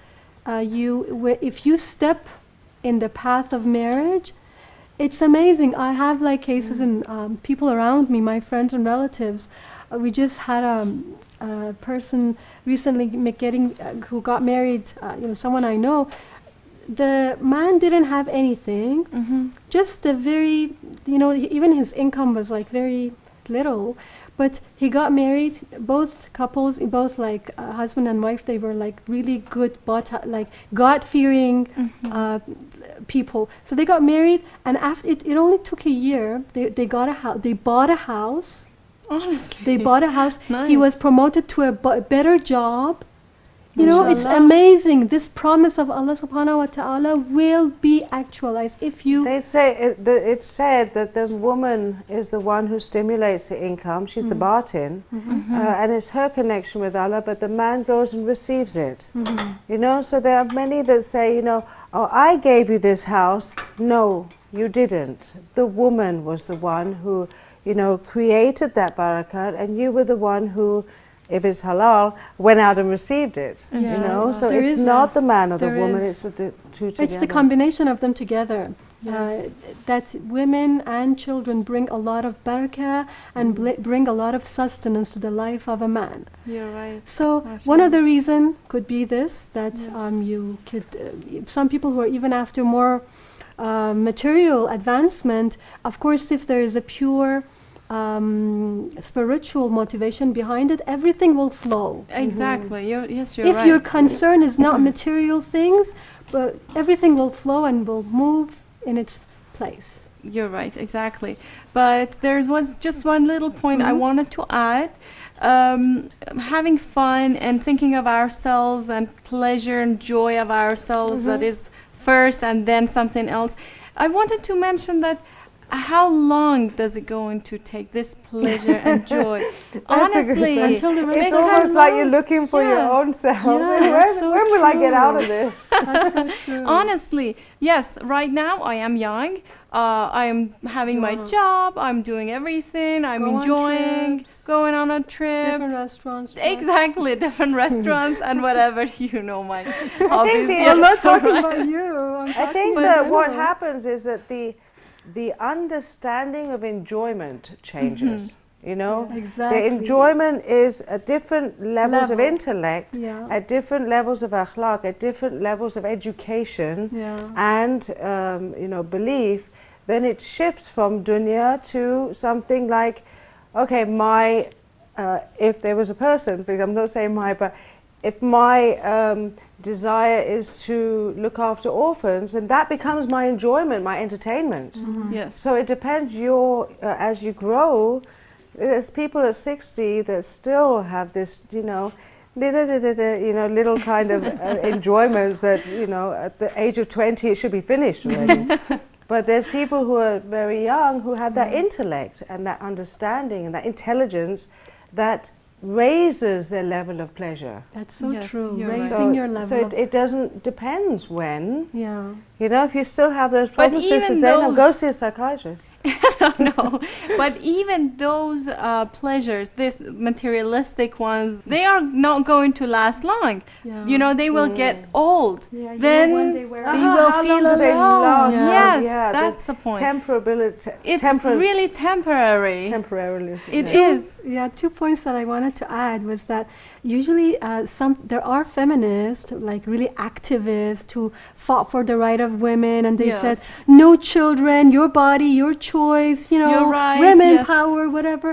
you if you step in the path of marriage. It's amazing. I have like cases and people around me, my friends and relatives. We just had a person recently who got married, someone I know. The man didn't have anything, just a very, even his income was like very little, but he got married. Both couples, both like husband and wife, they were like really good, like God-fearing people. So they got married, and after it only took a year. They got a house. They bought a house. Honestly. They bought a house. Nice. He was promoted to a better job. It's Mashallah. amazing. This promise of Allah subhanahu wa ta'ala will be actualized if you... They say it's said that the woman is the one who stimulates the income. She's the batin, and it's her connection with Allah. But the man goes and receives it. So there are many that say, oh, I gave you this house. No, you didn't. The woman was the one who, created that barakat, and you were the one who, if it's halal, went out and received it. Yeah. So There it's is not the man or the there woman, is- it's the two together. It's the combination of them together. Yes. That women and children bring a lot of barakah and bring a lot of sustenance to the life of a man. You're right. So one Mashallah. of the reason could be this, that you could, some people who are even after more material advancement, of course if there is a pure spiritual motivation behind it, everything will flow. Exactly. You're If right. your concern is not material things, but everything will flow and will move in its place. You're right, exactly. But there was just one little point I wanted to add. Having fun and thinking of ourselves and pleasure and joy of ourselves, that is first, and then something else. I wanted to mention that how long does it going to take, this pleasure and joy? Honestly, Until the rest It's of almost like you're looking for your Yeah. own self. Yeah, Saying, that's so when will I get out true. of this? That's so true. honestly, yes, right now I am young. I'm having my job. I'm doing everything. I'm Go on enjoying trips. going on a trip. Different restaurants. right? Exactly, different restaurants and whatever, my hobbies. the- yes, I'm not talking right. about you. I'm I talking think about that what general. happens is that the understanding of enjoyment changes. The Exactly. enjoyment is at different levels of Level. intellect, Yeah. at different levels of akhlaq, at different levels of education Yeah. and belief. Then it shifts from dunya to something like, okay, if there was a person, because I'm not saying but if my desire is to look after orphans, and that becomes my enjoyment, my entertainment. Yes. So it depends. As you grow, there's people at 60 that still have this, little kind of enjoyments that at the age of 20 it should be finished already. But there's people who are very young who have that intellect and that understanding and that intelligence that raises their level of pleasure. That's so Yes, true. you're Raising right. your level. So of, it depends when. yeah. If you still have those problems, Sister even Zainab, go those- see a psychiatrist. No, but even those pleasures, these materialistic ones, they are not going to last long. Yeah. You know, they will get old. Yeah, you Then know, one day we're they Uh-huh, will how feel long do alone. they last? Yes, Yeah, that's the point. Temporability. It's really temporary. temporarily. It yeah. is. Yeah, 2 points that I wanted to add was that usually there are feminists, like really activists, who fought for the right of women, and they Yes. said no children, your body, your choice, you know, You're right, women yes. power, whatever.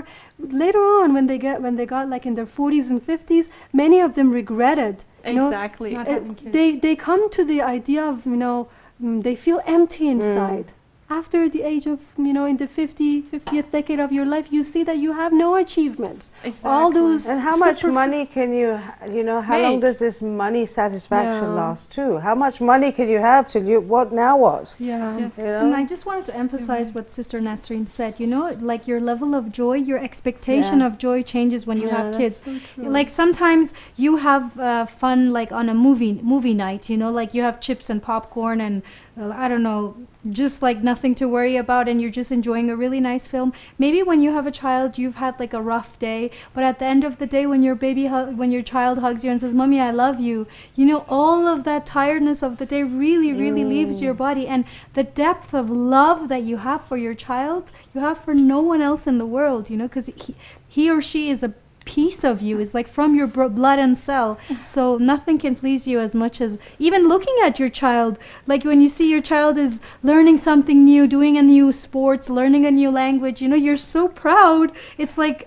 Later on, when they got like in their 40s and 50s, many of them regretted. You know, Exactly. Not it- having kids. they come to the idea of, you know, they feel empty inside. After the age of, you know, in the 50th decade of your life, you see that you have no achievements. Exactly. All those And how much superf- money can you, you know, how long Make. does this money satisfaction Yeah. last too? How much money can you have till you, what now what? Yeah. Yes. You And know? I just wanted to emphasize what Sister Nasreen said. You know, like your level of joy, your expectation Yeah. of joy changes when you Yeah, have that's kids. so true. Like sometimes you have fun, like on a movie night. You know, like you have chips and popcorn and I don't know, just like nothing to worry about, and you're just enjoying a really nice film. Maybe when you have a child, you've had like a rough day, but at the end of the day, when your when your child hugs you and says, "Mommy, I love you," you know, all of that tiredness of the day really, really leaves your body, and the depth of love that you have for your child, you have for no one else in the world. You know, because he or she is a piece of you. It's like from your blood and cell, so nothing can please you as much as even looking at your child. Like when you see your child is learning something new, doing a new sports, learning a new language, you know, you're so proud. It's like,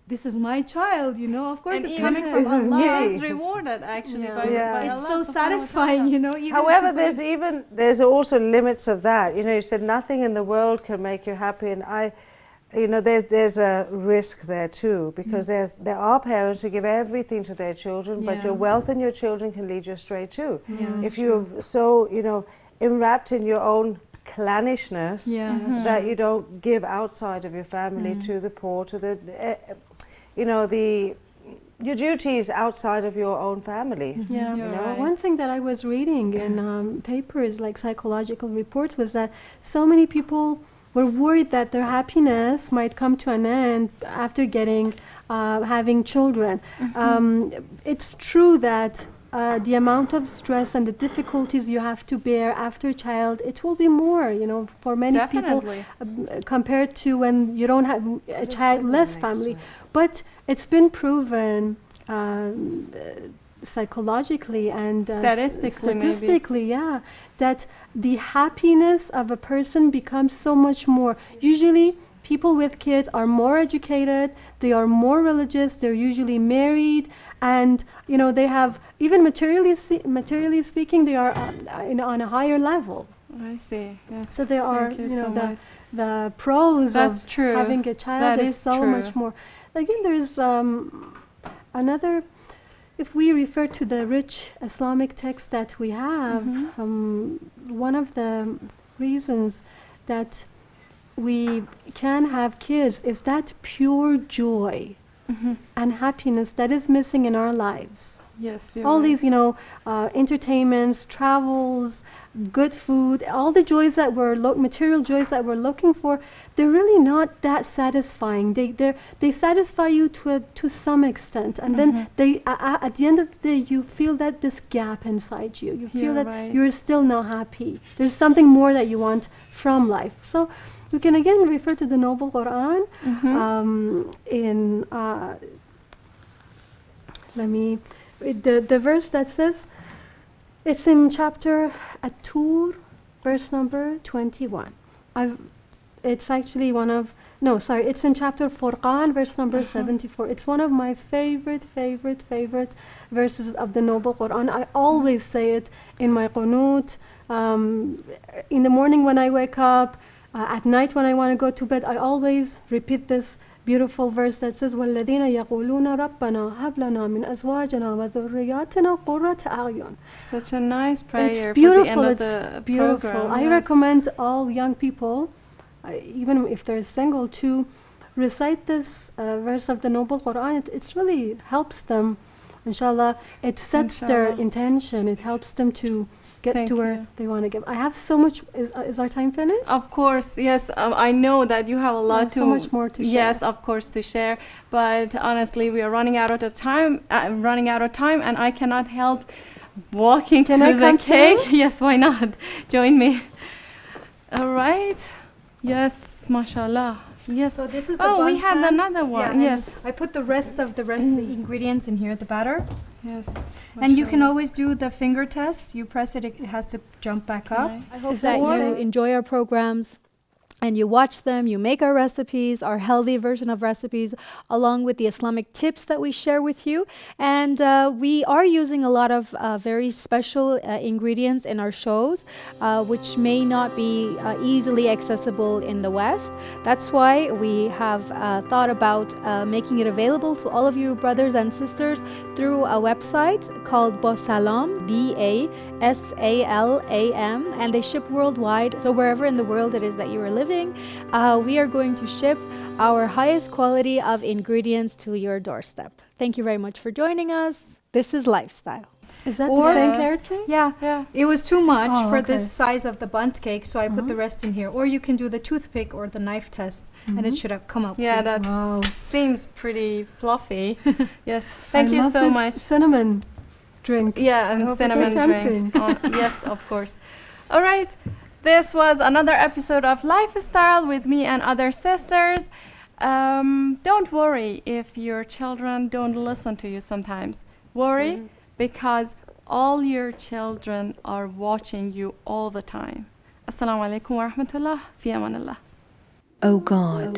this is my child, you know. Of course, And it's even coming his from This is Allah. me. is rewarded actually Yeah. by, Yeah. by It's Allah so subhanahu wa ta'ala. satisfying, you know. Even However, to there's also limits of that. You know, you said nothing in the world can make you happy, and you know, there's a risk there too, because there are parents who give everything to their children, but Yeah. your wealth and your children can lead you astray too. Yeah, If you're so, you know, enwrapped in your own clannishness, Yeah, that's that you don't give outside of your family to the poor, to the, you know, your duties outside of your own family. Yeah. You're You know, right. One thing that I was reading in papers, like psychological reports, was that so many people were worried that their happiness might come to an end after having children. It's true that the amount of stress and the difficulties you have to bear after a child, it will be more, you know, for many people Definitely. compared to when you don't have a child, less family. But it's been proven psychologically and Statistically, yeah, that the happiness of a person becomes so much more. Usually people with kids are more educated, they are more religious, they're usually married, and you know, they have, even materially speaking, they are on a higher level. I see. Yes. So there are, Thank you you know, so much. the pros That's of true. having a child That is is so true. much more. Again, there's another, if we refer to the rich Islamic text that we have, one of the reasons that we can have kids is that pure joy and happiness that is missing in our lives. Yes, you're All right. these, you know, entertainments, travels, good food, all the joys that material joys that we're looking for, they're really not that satisfying. They satisfy you to some extent, and then they at the end of the day, you feel that this gap inside you. You feel You're that right. you're still not happy. There's something more that you want from life. So we can again refer to the Noble Quran the verse that says, it's in chapter At-Tur, verse number 21. It's actually it's in chapter Furqan, verse number 74. It's one of my favorite verses of the Noble Quran. I always say it in my qunut, in the morning when I wake up, at night when I want to go to bed, I always repeat this beautiful verse that says, وَالَّذِينَ يَقُولُونَ رَبَّنَا هَبْ لَنَا مِنْ أَزْوَاجِنَا وَذُرِّيَّاتِنَا قُرَّةَ أَعْيُنٍ. Such a nice prayer It's for beautiful. the end It's of the beautiful. program. I yes. recommend all young people, even if they're single, to recite this verse of the Noble Quran. It really helps them, inshallah. It sets their Inshallah. intention. It helps them to get Thank to where you. they want to get. I have so much. Is our time finished? Of course, yes. I know that you have a lot to. so much more to share. Yes, of course, to share. But honestly, we are running out of time. And I cannot help walking Can to I the come cake. too? Yes, why not? Join me. All right. Yes, mashallah. Yes. So this is the Oh, we bunt had pan. another Yeah, one. and Yes. I put the rest of the ingredients in here, the batter. Yes. And you can mashallah. always do the finger test. You press it, it has to jump back up. Right. I hope Is that that you so? enjoy our programs and you watch them, you make our recipes, our healthy version of recipes, along with the Islamic tips that we share with you. And we are using a lot of very special ingredients in our shows, which may not be easily accessible in the West. That's why we have thought about making it available to all of you brothers and sisters through a website called Basalam, BASALAM, and they ship worldwide. So wherever in the world it is that you are living, we are going to ship our highest quality of ingredients to your doorstep. Thank you very much for joining us. This is Lifestyle. Is that Or- the same Yes. carrot cake? Yeah. Yeah. It was too much Oh, for okay. this size of the bunt cake, so I put the rest in here. Or you can do the toothpick or the knife test, and it should have come out. Yeah, clean. that Wow. seems pretty fluffy. Yes. Thank I you love so this much. cinnamon drink. Yeah, I and hope it's cinnamon so drink. Yes, of course. All right. This was another episode of Lifestyle with me and other sisters. Don't worry if your children don't listen to you sometimes. Worry because all your children are watching you all the time. Assalamu alaikum wa rahmatullah. Fi amanillah. O God,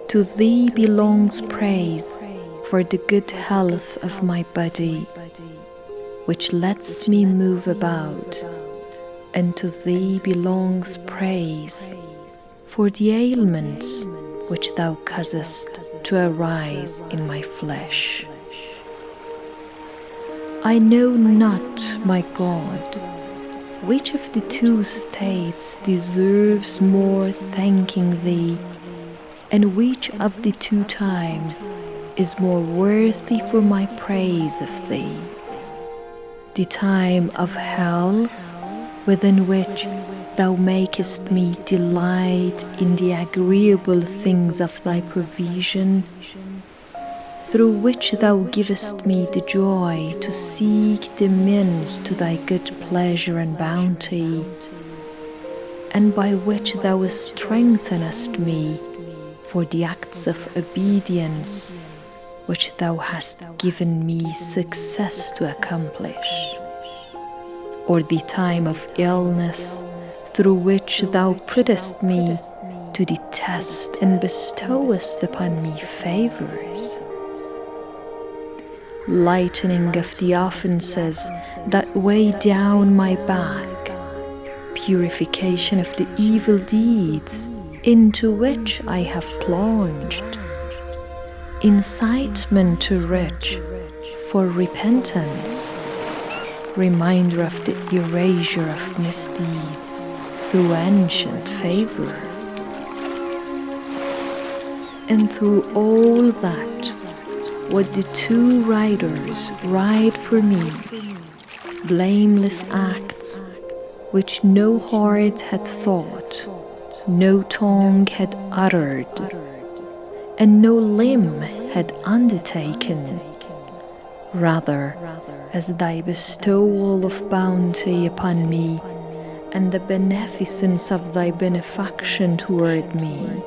to Thee belongs praise for the good health of my body, which lets me move about, and to Thee belongs praise for the ailments which Thou causest to arise in my flesh. I know not, my God, which of the two states deserves more thanking Thee, and which of the two times is more worthy for my praise of Thee. The time of health, within which Thou makest me delight in the agreeable things of Thy provision, through which Thou givest me the joy to seek the means to Thy good pleasure and bounty, and by which Thou strengthenest me for the acts of obedience which Thou hast given me success to accomplish, or the time of illness through which Thou puttest me to the test and bestowest upon me favors. Lightening of the offenses that weigh down my back, purification of the evil deeds into which I have plunged, incitement to rich for repentance, reminder of the erasure of misdeeds through ancient favor, and through all that what the two writers write for me, blameless acts which no heart had thought, no tongue had uttered, and no limb had undertaken, rather as Thy bestowal of bounty upon me and the beneficence of Thy benefaction toward me.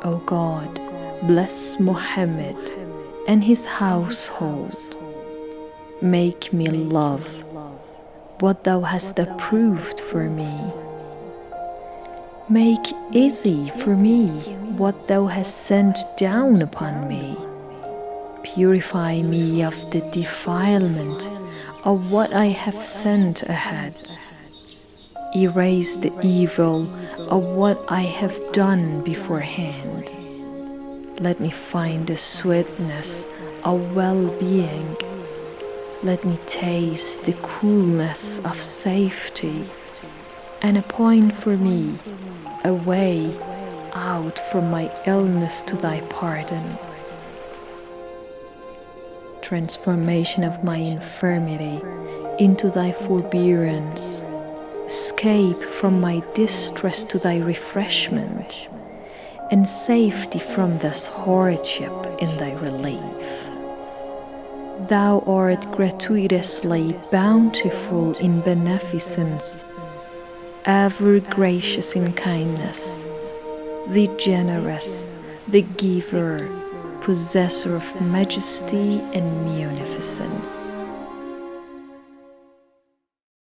O God, bless Muhammad and his household. Make me love what Thou hast approved for me. Make easy for me what Thou hast sent down upon me. Purify me of the defilement of what I have sent ahead. Erase the evil of what I have done beforehand. Let me find the sweetness of well-being. Let me taste the coolness of safety, and appoint for me a way out from my illness to Thy pardon. Transformation of my infirmity into thy forbearance, escape from my distress to thy refreshment, and safety from this hardship in thy relief. Thou art gratuitously bountiful in beneficence, ever gracious in kindness, the generous, the giver, possessor of majesty and munificence.